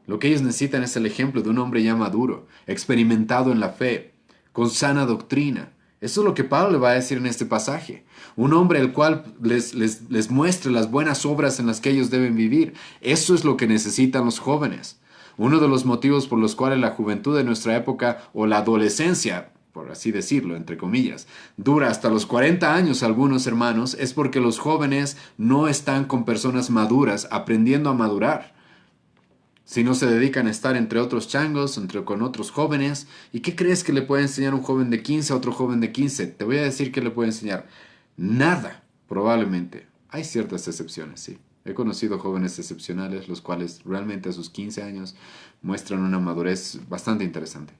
Lo que ellos necesitan es el ejemplo de un hombre ya maduro, experimentado en la fe, con sana doctrina. Eso es lo que Pablo le va a decir en este pasaje. Un hombre el cual les muestre las buenas obras en las que ellos deben vivir. Eso es lo que necesitan los jóvenes. Uno de los motivos por los cuales la juventud de nuestra época, o la adolescencia, por así decirlo, entre comillas, dura hasta los 40 años algunos hermanos, es porque los jóvenes no están con personas maduras, aprendiendo a madurar. Si no se dedican a estar entre otros changos, con otros jóvenes. ¿Y qué crees que le puede enseñar un joven de 15 a otro joven de 15? Te voy a decir que le puede enseñar. Nada, probablemente. Hay ciertas excepciones, sí. He conocido jóvenes excepcionales, los cuales realmente a sus 15 años muestran una madurez bastante interesante.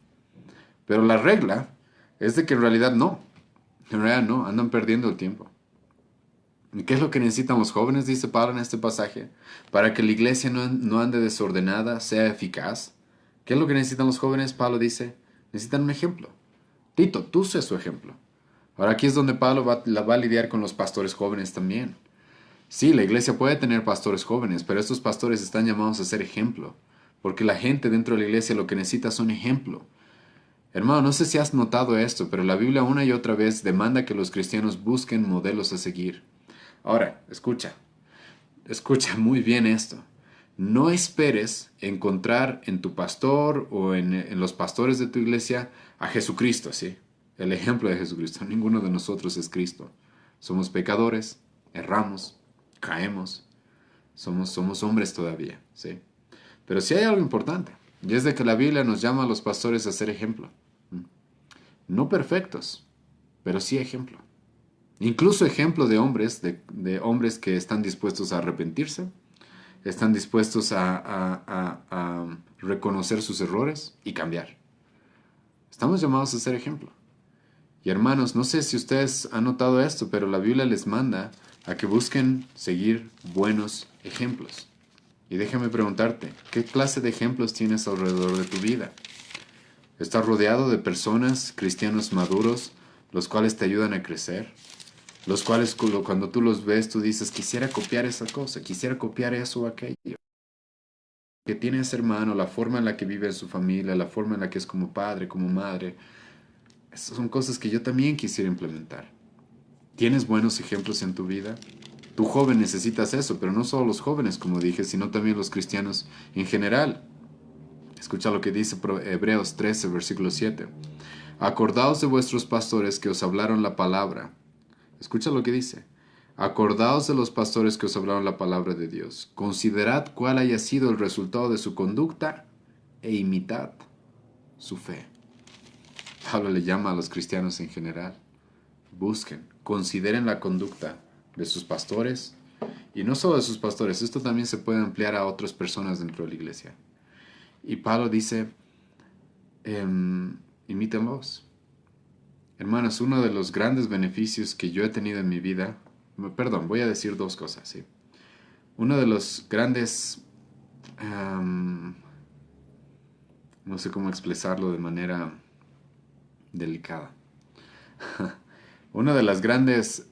Pero la regla es de que en realidad no. En realidad no, andan perdiendo el tiempo. ¿Y qué es lo que necesitan los jóvenes? Dice Pablo en este pasaje. Para que la iglesia no ande desordenada, sea eficaz. ¿Qué es lo que necesitan los jóvenes? Pablo dice, necesitan un ejemplo. Tito, tú sé su ejemplo. Ahora aquí es donde Pablo va a lidiar con los pastores jóvenes también. Sí, la iglesia puede tener pastores jóvenes, pero estos pastores están llamados a ser ejemplo. Porque la gente dentro de la iglesia lo que necesita es un ejemplo. Hermano, no sé si has notado esto, pero la Biblia una y otra vez demanda que los cristianos busquen modelos a seguir. Ahora, escucha muy bien esto. No esperes encontrar en tu pastor o en los pastores de tu iglesia a Jesucristo, ¿sí? El ejemplo de Jesucristo. Ninguno de nosotros es Cristo. Somos pecadores, erramos, caemos, somos hombres todavía, ¿sí? Pero sí hay algo importante, y es de que la Biblia nos llama a los pastores a ser ejemplo. No perfectos, pero sí ejemplo. Incluso ejemplo de hombres, de hombres que están dispuestos a arrepentirse, están dispuestos a reconocer sus errores y cambiar. Estamos llamados a ser ejemplo. Y hermanos, no sé si ustedes han notado esto, pero la Biblia les manda a que busquen seguir buenos ejemplos. Y déjame preguntarte, ¿qué clase de ejemplos tienes alrededor de tu vida? ¿Estás rodeado de personas, cristianos maduros, los cuales te ayudan a crecer? Los cuales cuando tú los ves, tú dices, quisiera copiar esa cosa, quisiera copiar eso o aquello. Que tiene ese hermano, la forma en la que vive en su familia, la forma en la que es como padre, como madre. Esas son cosas que yo también quisiera implementar. ¿Tienes buenos ejemplos en tu vida? Tu joven necesitas eso, pero no solo los jóvenes, como dije, sino también los cristianos en general. Escucha lo que dice Hebreos 13, versículo 7. Acordaos de vuestros pastores que os hablaron la palabra. Escucha lo que dice. Acordaos de los pastores que os hablaron la palabra de Dios. Considerad cuál haya sido el resultado de su conducta e imitad su fe. Pablo le llama a los cristianos en general. Busquen, consideren la conducta de sus pastores y no solo de sus pastores. Esto también se puede ampliar a otras personas dentro de la iglesia. Y Pablo dice, imítenlos. Hermanos, uno de los grandes beneficios que yo he tenido en mi vida, perdón, voy a decir dos cosas, ¿sí? Uno de los grandes, no sé cómo expresarlo de manera delicada. Una de las grandes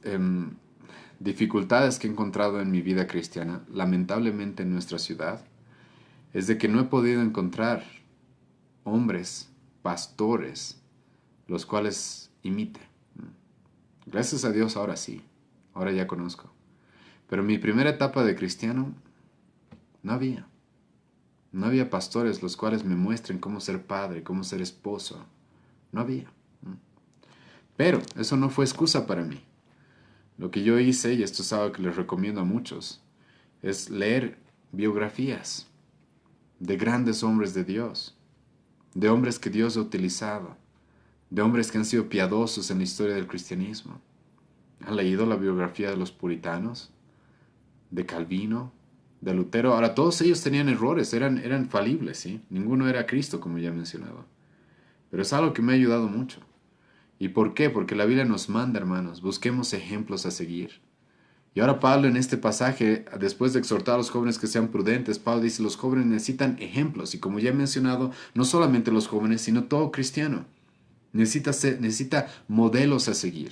dificultades que he encontrado en mi vida cristiana, lamentablemente en nuestra ciudad, es de que no he podido encontrar hombres, pastores, los cuales imite. Gracias a Dios ahora sí, ahora ya conozco. Pero en mi primera etapa de cristiano no había. No había pastores los cuales me muestren cómo ser padre, cómo ser esposo. No había. Pero eso no fue excusa para mí. Lo que yo hice, y esto es algo que les recomiendo a muchos, es leer biografías de grandes hombres de Dios, de hombres que Dios ha utilizado, de hombres que han sido piadosos en la historia del cristianismo. ¿Han leído la biografía de los puritanos? de Calvino, de Lutero. Ahora, todos ellos tenían errores, eran falibles, ¿sí? Ninguno era Cristo, como ya he mencionado. Pero es algo que me ha ayudado mucho. ¿Y por qué? Porque la Biblia nos manda, hermanos, busquemos ejemplos a seguir. Y ahora Pablo en este pasaje, después de exhortar a los jóvenes que sean prudentes, Pablo dice, los jóvenes necesitan ejemplos. Y como ya he mencionado, no solamente los jóvenes, sino todo cristiano. Necesita modelos a seguir.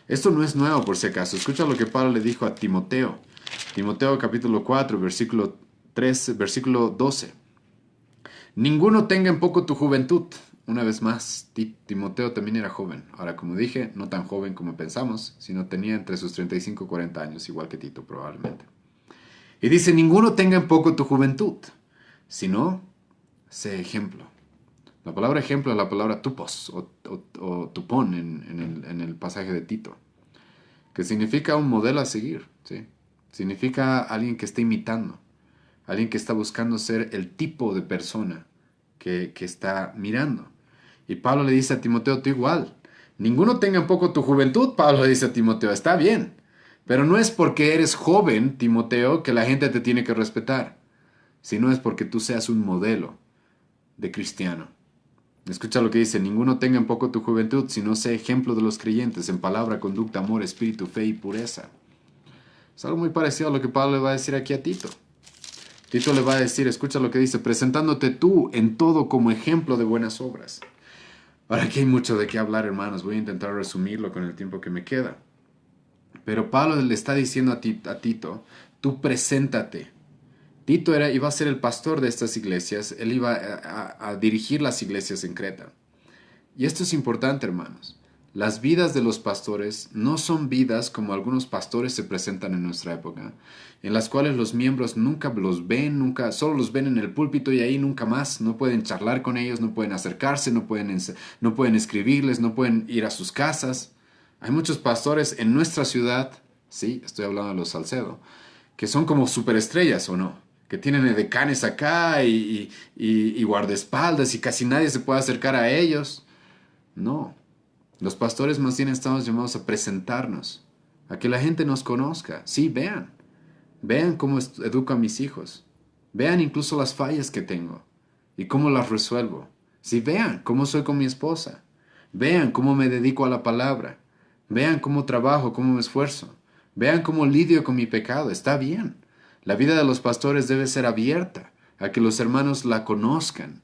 Esto no es nuevo por si acaso. Escucha lo que Pablo le dijo a Timoteo. Timoteo capítulo 4, versículo 3, versículo 12. Ninguno tenga en poco tu juventud. Una vez más, Timoteo también era joven. Ahora, como dije, no tan joven como pensamos, sino tenía entre sus 35 y 40 años, igual que Tito probablemente. Y dice, ninguno tenga en poco tu juventud, sino sé ejemplo. La palabra ejemplo es la palabra tupos o tupón en el pasaje de Tito, que significa un modelo a seguir, ¿sí? Significa alguien que está imitando, alguien que está buscando ser el tipo de persona que está mirando. Y Pablo le dice a Timoteo, tú igual. Ninguno tenga en poco tu juventud, Pablo le dice a Timoteo, está bien. Pero no es porque eres joven, Timoteo, que la gente te tiene que respetar, sino es porque tú seas un modelo de cristiano. Escucha lo que dice, ninguno tenga en poco tu juventud, sino sea ejemplo de los creyentes en palabra, conducta, amor, espíritu, fe y pureza. Es algo muy parecido a lo que Pablo le va a decir aquí a Tito. Tito le va a decir, escucha lo que dice, presentándote tú en todo como ejemplo de buenas obras. Ahora aquí hay mucho de qué hablar, hermanos. Voy a intentar resumirlo con el tiempo que me queda. Pero Pablo le está diciendo a Tito, tú preséntate. Tito iba a ser el pastor de estas iglesias, él iba a dirigir las iglesias en Creta. Y esto es importante, hermanos. Las vidas de los pastores no son vidas como algunos pastores se presentan en nuestra época, en las cuales los miembros nunca los ven, solo los ven en el púlpito y ahí nunca más. No pueden charlar con ellos, no pueden acercarse, no pueden escribirles, no pueden ir a sus casas. Hay muchos pastores en nuestra ciudad, sí, estoy hablando de los Salcedo, que son como superestrellas o no, que tienen edecanes acá y guardaespaldas y casi nadie se puede acercar a ellos. No, los pastores más bien estamos llamados a presentarnos, a que la gente nos conozca. Sí, vean cómo educo a mis hijos, vean incluso las fallas que tengo y cómo las resuelvo. Sí, vean cómo soy con mi esposa, vean cómo me dedico a la palabra, vean cómo trabajo, cómo me esfuerzo, vean cómo lidio con mi pecado. Está bien. La vida de los pastores debe ser abierta a que los hermanos la conozcan.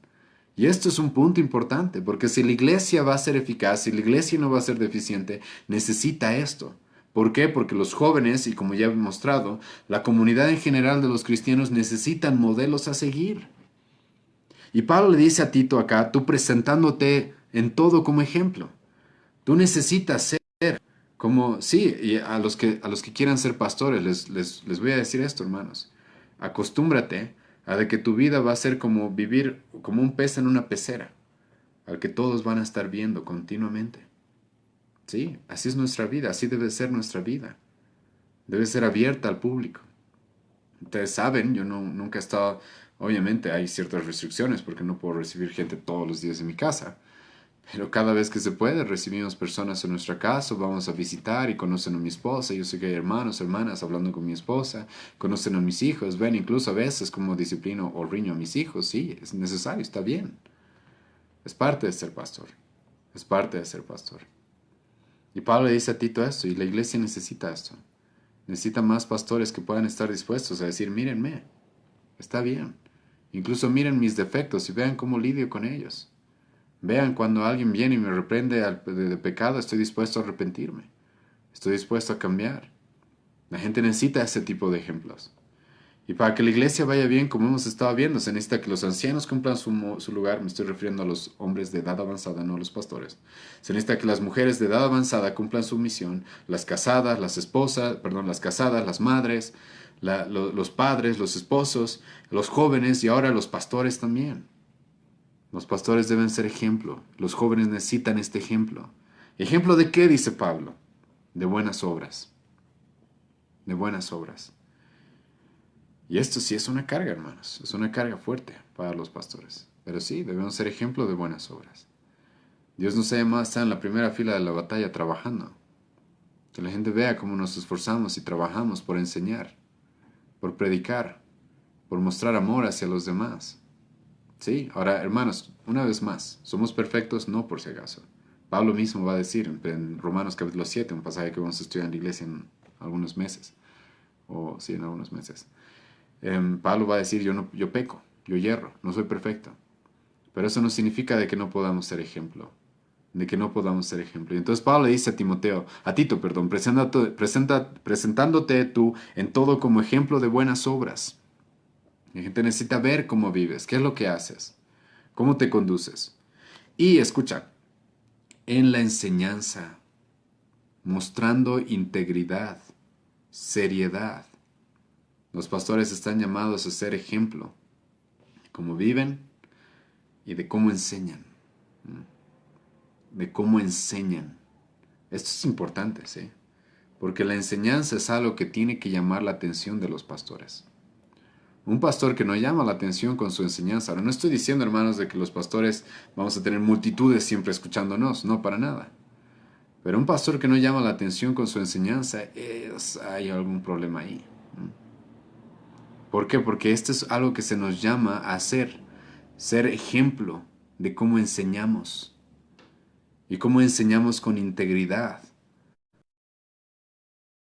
Y esto es un punto importante, porque si la iglesia va a ser eficaz, si la iglesia no va a ser deficiente, necesita esto. ¿Por qué? Porque los jóvenes, y como ya he mostrado, la comunidad en general de los cristianos necesitan modelos a seguir. Y Pablo le dice a Tito acá, tú presentándote en todo como ejemplo. Tú necesitas ser como, sí, y a los que quieran ser pastores, les voy a decir esto, hermanos. Acostúmbrate a de que tu vida va a ser como vivir como un pez en una pecera, al que todos van a estar viendo continuamente. Sí, así es nuestra vida, así debe ser nuestra vida. Debe ser abierta al público. Ustedes saben, yo nunca he estado, obviamente hay ciertas restricciones porque no puedo recibir gente todos los días en mi casa. Pero cada vez que se puede, recibimos personas en nuestra casa, vamos a visitar y conocen a mi esposa. Yo sé que hay hermanos, hermanas hablando con mi esposa, conocen a mis hijos, ven incluso a veces como disciplino o riño a mis hijos. Sí, es necesario, está bien. Es parte de ser pastor. Es parte de ser pastor. Y Pablo le dice a Tito esto, y la iglesia necesita esto. Necesita más pastores que puedan estar dispuestos a decir, mírenme, está bien. Incluso miren mis defectos y vean cómo lidio con ellos. Vean, cuando alguien viene y me reprende de pecado, estoy dispuesto a arrepentirme. Estoy dispuesto a cambiar. La gente necesita ese tipo de ejemplos. Y para que la iglesia vaya bien, como hemos estado viendo, se necesita que los ancianos cumplan su lugar. Me estoy refiriendo a los hombres de edad avanzada, no a los pastores. Se necesita que las mujeres de edad avanzada cumplan su misión. Las casadas, las esposas, perdón, las casadas, las madres, los padres, los esposos, los jóvenes y ahora los pastores también. Los pastores deben ser ejemplo. Los jóvenes necesitan este ejemplo. ¿Ejemplo de qué? Dice Pablo. De buenas obras. De buenas obras. Y esto sí es una carga, hermanos. Es una carga fuerte para los pastores. Pero sí, debemos ser ejemplo de buenas obras. Dios nos ha llamado a estar en la primera fila de la batalla trabajando. Que la gente vea cómo nos esforzamos y trabajamos por enseñar. por predicar, por mostrar amor hacia los demás. Sí, ahora hermanos, una vez más, ¿somos perfectos? No, por si acaso. Pablo mismo va a decir en Romanos capítulo 7, un pasaje que vamos a estudiar en la iglesia en algunos meses, o sí, en algunos meses. Pablo va a decir, yo peco, yo hierro, no soy perfecto. Pero eso no significa de que no podamos ser ejemplo, de que no podamos ser ejemplo. Y entonces Pablo le dice a Timoteo, a Tito, perdón, presentándote tú en todo como ejemplo de buenas obras. La gente necesita ver cómo vives, qué es lo que haces, cómo te conduces. Y escucha, en la enseñanza, mostrando integridad, seriedad. Los pastores están llamados a ser ejemplo de cómo viven y de cómo enseñan. De cómo enseñan. Esto es importante, ¿sí? Porque la enseñanza es algo que tiene que llamar la atención de los pastores. Un pastor que no llama la atención con su enseñanza. Ahora, no estoy diciendo, hermanos, de que los pastores vamos a tener multitudes siempre escuchándonos. No, para nada. Pero un pastor que no llama la atención con su enseñanza, hay algún problema ahí. ¿Por qué? Porque esto es algo que se nos llama a hacer. Ser ejemplo de cómo enseñamos. Y cómo enseñamos con integridad.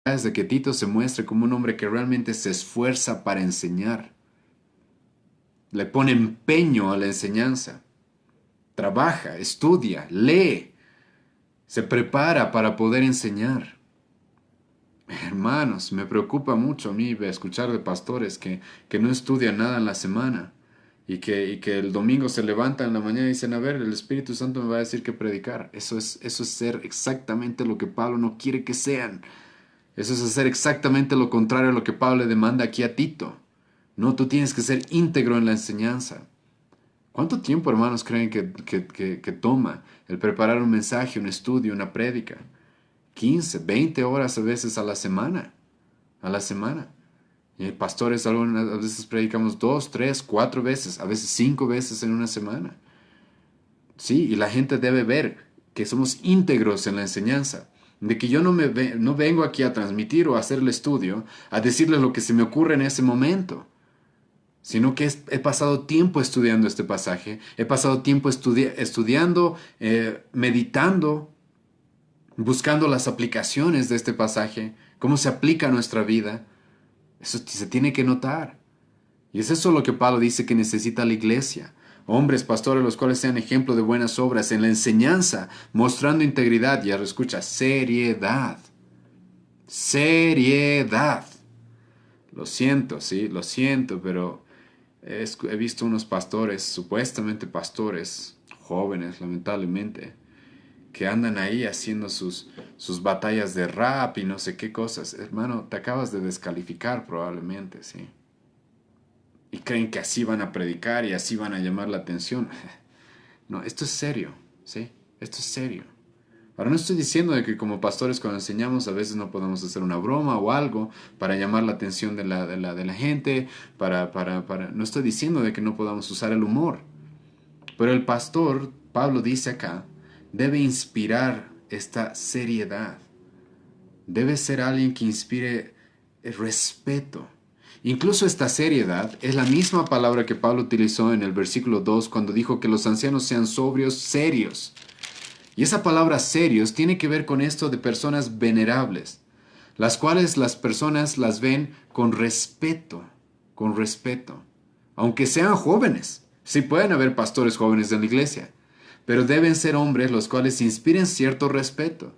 De que Tito se muestre como un hombre que realmente se esfuerza para enseñar. Le pone empeño a la enseñanza. Trabaja, estudia, lee. Se prepara para poder enseñar. Hermanos, me preocupa mucho a mí escuchar de pastores que no estudian nada en la semana y que el domingo se levantan en la mañana y dicen, a ver, el Espíritu Santo me va a decir que predicar. Eso es ser exactamente lo que Pablo no quiere que sean. Eso es hacer exactamente lo contrario a lo que Pablo le demanda aquí a Tito. No, tú tienes que ser íntegro en la enseñanza. ¿Cuánto tiempo, hermanos, creen que toma el preparar un mensaje, un estudio, una prédica? 15, 20 horas a veces a la semana. A la semana. Y pastores algunas a veces predicamos 2, 3, 4 veces, a veces 5 veces en una semana. Sí, y la gente debe ver que somos íntegros en la enseñanza. De que yo no vengo aquí a transmitir o a hacer el estudio, a decirles lo que se me ocurre en ese momento, sino que he pasado tiempo estudiando este pasaje, he pasado tiempo estudiando, meditando, buscando las aplicaciones de este pasaje, cómo se aplica a nuestra vida. Eso se tiene que notar. Y es eso lo que Pablo dice que necesita la iglesia. Hombres, pastores, los cuales sean ejemplo de buenas obras en la enseñanza, mostrando integridad. Ya lo escucha, seriedad. Seriedad. Lo siento, sí, lo siento, pero he visto unos pastores, supuestamente pastores, jóvenes, lamentablemente, que andan ahí haciendo sus batallas de rap y no sé qué cosas. Hermano, te acabas de descalificar probablemente, ¿sí? Y creen que así van a predicar y así van a llamar la atención. No, esto es serio, ¿sí? Esto es serio. Ahora no estoy diciendo de que como pastores cuando enseñamos a veces no podemos hacer una broma o algo para llamar la atención de la gente, no estoy diciendo de que no podamos usar el humor. Pero el pastor, Pablo dice acá, debe inspirar esta seriedad. Debe ser alguien que inspire el respeto. Incluso esta seriedad es la misma palabra que Pablo utilizó en el versículo 2 cuando dijo que los ancianos sean sobrios, serios. Y esa palabra serios tiene que ver con esto de personas venerables, las cuales las personas las ven con respeto, con respeto. Aunque sean jóvenes, sí pueden haber pastores jóvenes en la iglesia, pero deben ser hombres los cuales inspiren cierto respeto.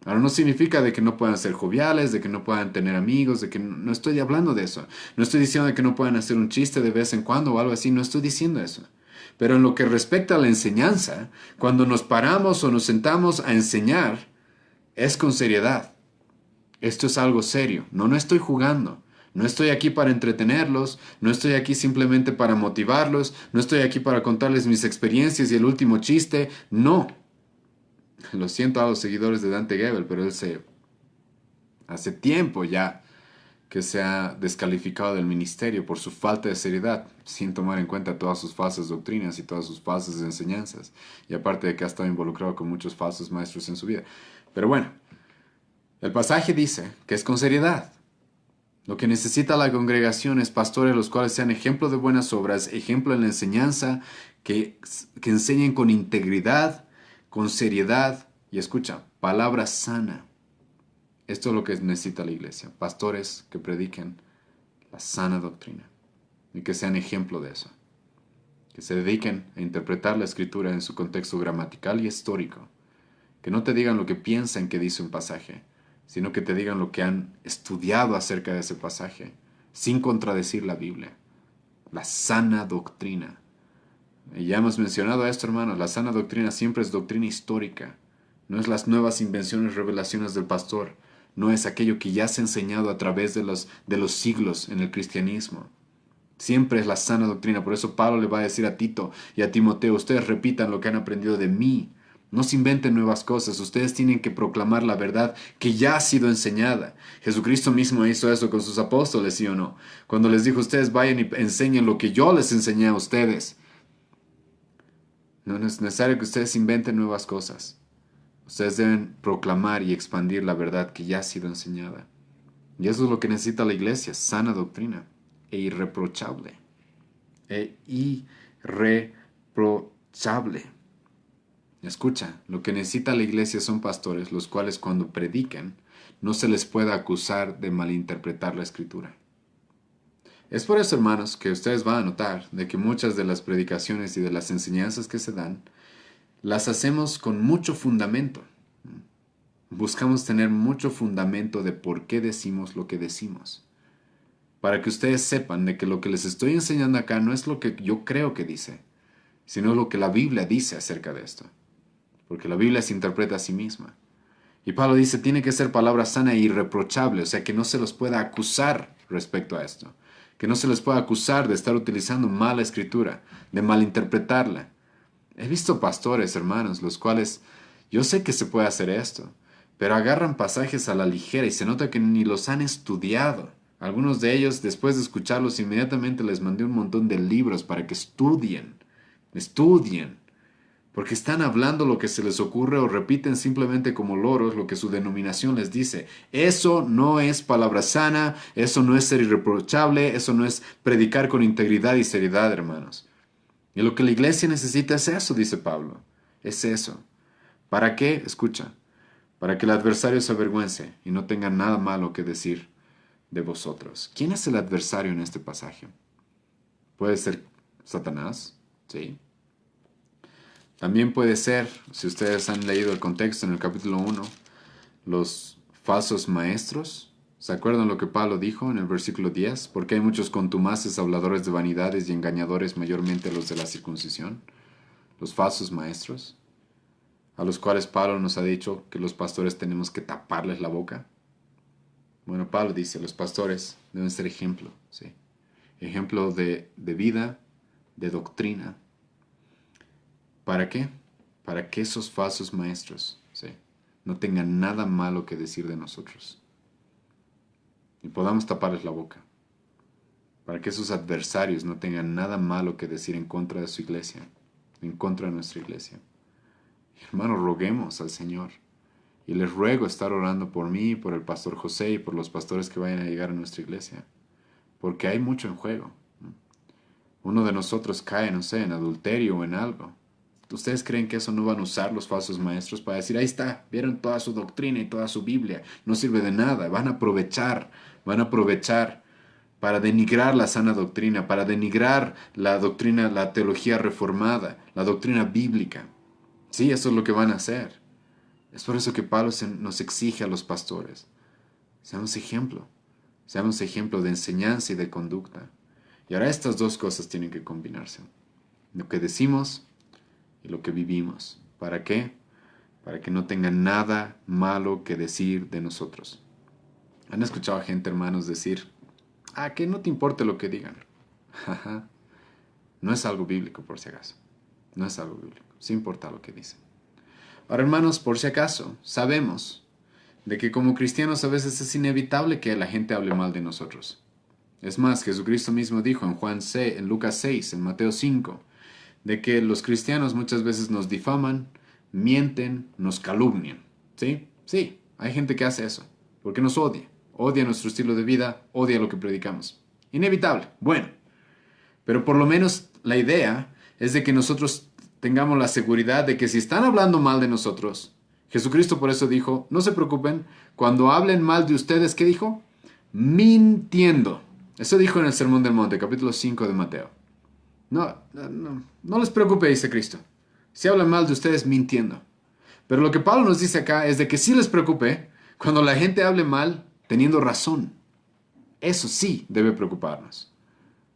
Ahora no significa de que no puedan ser joviales, de que no puedan tener amigos, de que no estoy hablando de eso. No estoy diciendo de que no puedan hacer un chiste de vez en cuando o algo así, no estoy diciendo eso. Pero en lo que respecta a la enseñanza, cuando nos paramos o nos sentamos a enseñar, es con seriedad. Esto es algo serio. No estoy jugando. No estoy aquí para entretenerlos, no estoy aquí simplemente para motivarlos, no estoy aquí para contarles mis experiencias y el último chiste. No. Lo siento a los seguidores de Dante Gebel, pero él hace tiempo ya que se ha descalificado del ministerio por su falta de seriedad, sin tomar en cuenta todas sus falsas doctrinas y todas sus falsas enseñanzas. Y aparte de que ha estado involucrado con muchos falsos maestros en su vida. Pero bueno, el pasaje dice que es con seriedad. Lo que necesita la congregación es pastores los cuales sean ejemplo de buenas obras, ejemplo en la enseñanza, que enseñen con integridad, con seriedad y escucha, palabra sana. Esto es lo que necesita la iglesia, pastores que prediquen la sana doctrina y que sean ejemplo de eso, que se dediquen a interpretar la escritura en su contexto gramatical y histórico, que no te digan lo que piensan que dice un pasaje, sino que te digan lo que han estudiado acerca de ese pasaje, sin contradecir la Biblia. La sana doctrina. Y ya hemos mencionado esto, hermanos, la sana doctrina siempre es doctrina histórica, no es las nuevas invenciones, revelaciones del pastor, no es aquello que ya se ha enseñado a través de los siglos en el cristianismo. Siempre es la sana doctrina, por eso Pablo le va a decir a Tito y a Timoteo, ustedes repitan lo que han aprendido de mí, no se inventen nuevas cosas, ustedes tienen que proclamar la verdad que ya ha sido enseñada. Jesucristo mismo hizo eso con sus apóstoles, ¿sí o no? Cuando les dijo, ustedes vayan y enseñen lo que yo les enseñé a ustedes. No es necesario que ustedes inventen nuevas cosas. Ustedes deben proclamar y expandir la verdad que ya ha sido enseñada. Y eso es lo que necesita la iglesia, sana doctrina e irreprochable. E irreprochable. Escucha, lo que necesita la iglesia son pastores, los cuales cuando predican no se les pueda acusar de malinterpretar la escritura. Es por eso, hermanos, que ustedes van a notar de que muchas de las predicaciones y de las enseñanzas que se dan, las hacemos con mucho fundamento. Buscamos tener mucho fundamento de por qué decimos lo que decimos. Para que ustedes sepan de que lo que les estoy enseñando acá no es lo que yo creo que dice, sino lo que la Biblia dice acerca de esto. Porque la Biblia se interpreta a sí misma. Y Pablo dice, tiene que ser palabra sana e irreprochable, o sea, que no se los pueda acusar respecto a esto. Que no se les pueda acusar de estar utilizando mala escritura, de malinterpretarla. He visto pastores, hermanos, los cuales, yo sé que se puede hacer esto, pero agarran pasajes a la ligera y se nota que ni los han estudiado. Algunos de ellos, después de escucharlos, inmediatamente les mandé un montón de libros para que estudien. Estudien. Porque están hablando lo que se les ocurre o repiten simplemente como loros lo que su denominación les dice. Eso no es palabra sana, eso no es ser irreprochable, eso no es predicar con integridad y seriedad, hermanos. Y lo que la iglesia necesita es eso, dice Pablo. Es eso. ¿Para qué? Escucha. Para que el adversario se avergüence y no tenga nada malo que decir de vosotros. ¿Quién es el adversario en este pasaje? Puede ser Satanás, ¿sí? También puede ser, si ustedes han leído el contexto en el capítulo 1, los falsos maestros. ¿Se acuerdan lo que Pablo dijo en el versículo 10? Porque hay muchos contumaces, habladores de vanidades y engañadores, mayormente los de la circuncisión. Los falsos maestros, a los cuales Pablo nos ha dicho que los pastores tenemos que taparles la boca. Bueno, Pablo dice, los pastores deben ser ejemplo, ¿sí? Ejemplo de vida, de doctrina. ¿Para qué? Para que esos falsos maestros, ¿sí?, no tengan nada malo que decir de nosotros. Y podamos taparles la boca. Para que esos adversarios no tengan nada malo que decir en contra de su iglesia, en contra de nuestra iglesia. Hermanos, roguemos al Señor. Y les ruego estar orando por mí, por el pastor José y por los pastores que vayan a llegar a nuestra iglesia. Porque hay mucho en juego. Uno de nosotros cae, no sé, en adulterio o en algo. ¿Ustedes creen que eso no van a usar los falsos maestros para decir, ahí está, vieron toda su doctrina y toda su Biblia, no sirve de nada? Van a aprovechar para denigrar la sana doctrina, para denigrar la doctrina, la teología reformada, la doctrina bíblica. Sí, eso es lo que van a hacer. Es por eso que Pablo nos exige a los pastores. Seamos ejemplo de enseñanza y de conducta. Y ahora estas dos cosas tienen que combinarse. Lo que decimos y lo que vivimos. ¿Para qué? Para que no tengan nada malo que decir de nosotros. ¿Han escuchado a gente, hermanos, decir, que no te importe lo que digan? No es algo bíblico, por si acaso. No es algo bíblico. Sí importa lo que dicen. Ahora, hermanos, por si acaso, sabemos de que como cristianos a veces es inevitable que la gente hable mal de nosotros. Es más, Jesucristo mismo dijo en Lucas 6, en Mateo 5, de que los cristianos muchas veces nos difaman, mienten, nos calumnian. ¿Sí? Sí, hay gente que hace eso, porque nos odia. odia nuestro estilo de vida, odia lo que predicamos. Inevitable, bueno. Pero por lo menos la idea es de que nosotros tengamos la seguridad de que si están hablando mal de nosotros, Jesucristo por eso dijo, no se preocupen, cuando hablen mal de ustedes, ¿qué dijo? Mintiendo. Eso dijo en el Sermón del Monte, capítulo 5 de Mateo. No les preocupe, dice Cristo. Si hablan mal de ustedes, mintiendo. Pero lo que Pablo nos dice acá es de que sí les preocupe cuando la gente hable mal teniendo razón. Eso sí debe preocuparnos.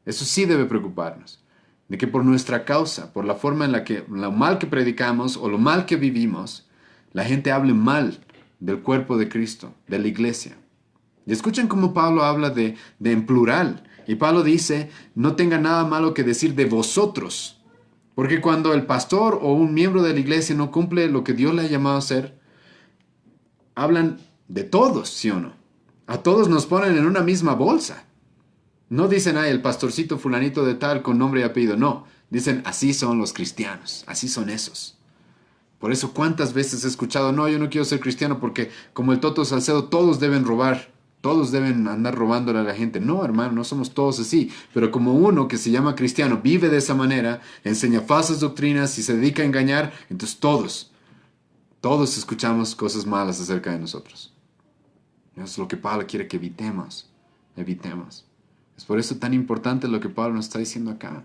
Eso sí debe preocuparnos. De que por nuestra causa, por la forma en la que, lo mal que predicamos o lo mal que vivimos, la gente hable mal del cuerpo de Cristo, de la iglesia. Y escuchen cómo Pablo habla de en plural. Y Pablo dice, no tenga nada malo que decir de vosotros. Porque cuando el pastor o un miembro de la iglesia no cumple lo que Dios le ha llamado a hacer, hablan de todos, ¿sí o no? A todos nos ponen en una misma bolsa. No dicen, ay, el pastorcito fulanito de tal con nombre y apellido. No, dicen, así son los cristianos, así son esos. Por eso, ¿cuántas veces he escuchado, no, yo no quiero ser cristiano porque como el Toto Salcedo, todos deben robar, todos deben andar robándole a la gente? No, hermano, no somos todos así. Pero como uno que se llama cristiano vive de esa manera, enseña falsas doctrinas y se dedica a engañar, entonces todos escuchamos cosas malas acerca de nosotros. Eso es lo que Pablo quiere que evitemos. Es por eso tan importante lo que Pablo nos está diciendo acá.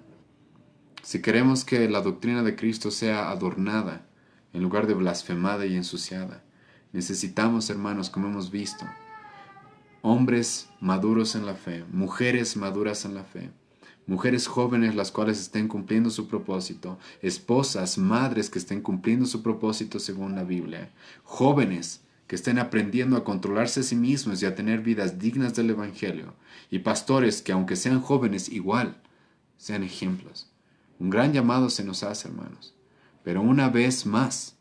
Si queremos que la doctrina de Cristo sea adornada, en lugar de blasfemada y ensuciada, necesitamos, hermanos, como hemos visto, hombres maduros en la fe, mujeres maduras en la fe, mujeres jóvenes las cuales estén cumpliendo su propósito, esposas, madres que estén cumpliendo su propósito según la Biblia, jóvenes que estén aprendiendo a controlarse a sí mismos y a tener vidas dignas del Evangelio, y pastores que aunque sean jóvenes igual sean ejemplos. Un gran llamado se nos hace, hermanos, pero una vez más,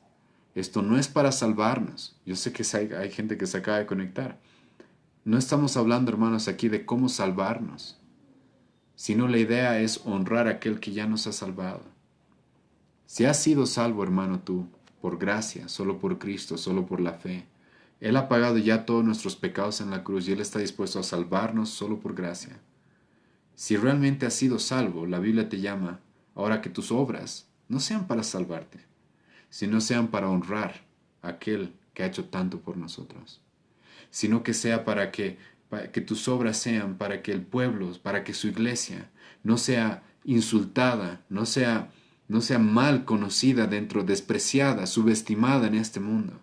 esto no es para salvarnos. Yo sé que hay gente que se acaba de conectar. No estamos hablando, hermanos, aquí de cómo salvarnos, sino la idea es honrar a aquel que ya nos ha salvado. Si has sido salvo, hermano, tú, por gracia, solo por Cristo, solo por la fe, Él ha pagado ya todos nuestros pecados en la cruz y Él está dispuesto a salvarnos solo por gracia. Si realmente has sido salvo, la Biblia te llama ahora que tus obras no sean para salvarte, sino sean para honrar a aquel que ha hecho tanto por nosotros, sino que sea para que tus obras sean para que el pueblo, para que su iglesia no sea insultada, no sea mal conocida dentro, despreciada, subestimada en este mundo.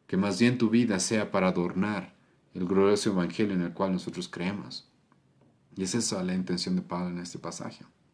Que más bien tu vida sea para adornar el glorioso evangelio en el cual nosotros creemos. Y es esa la intención de Pablo en este pasaje.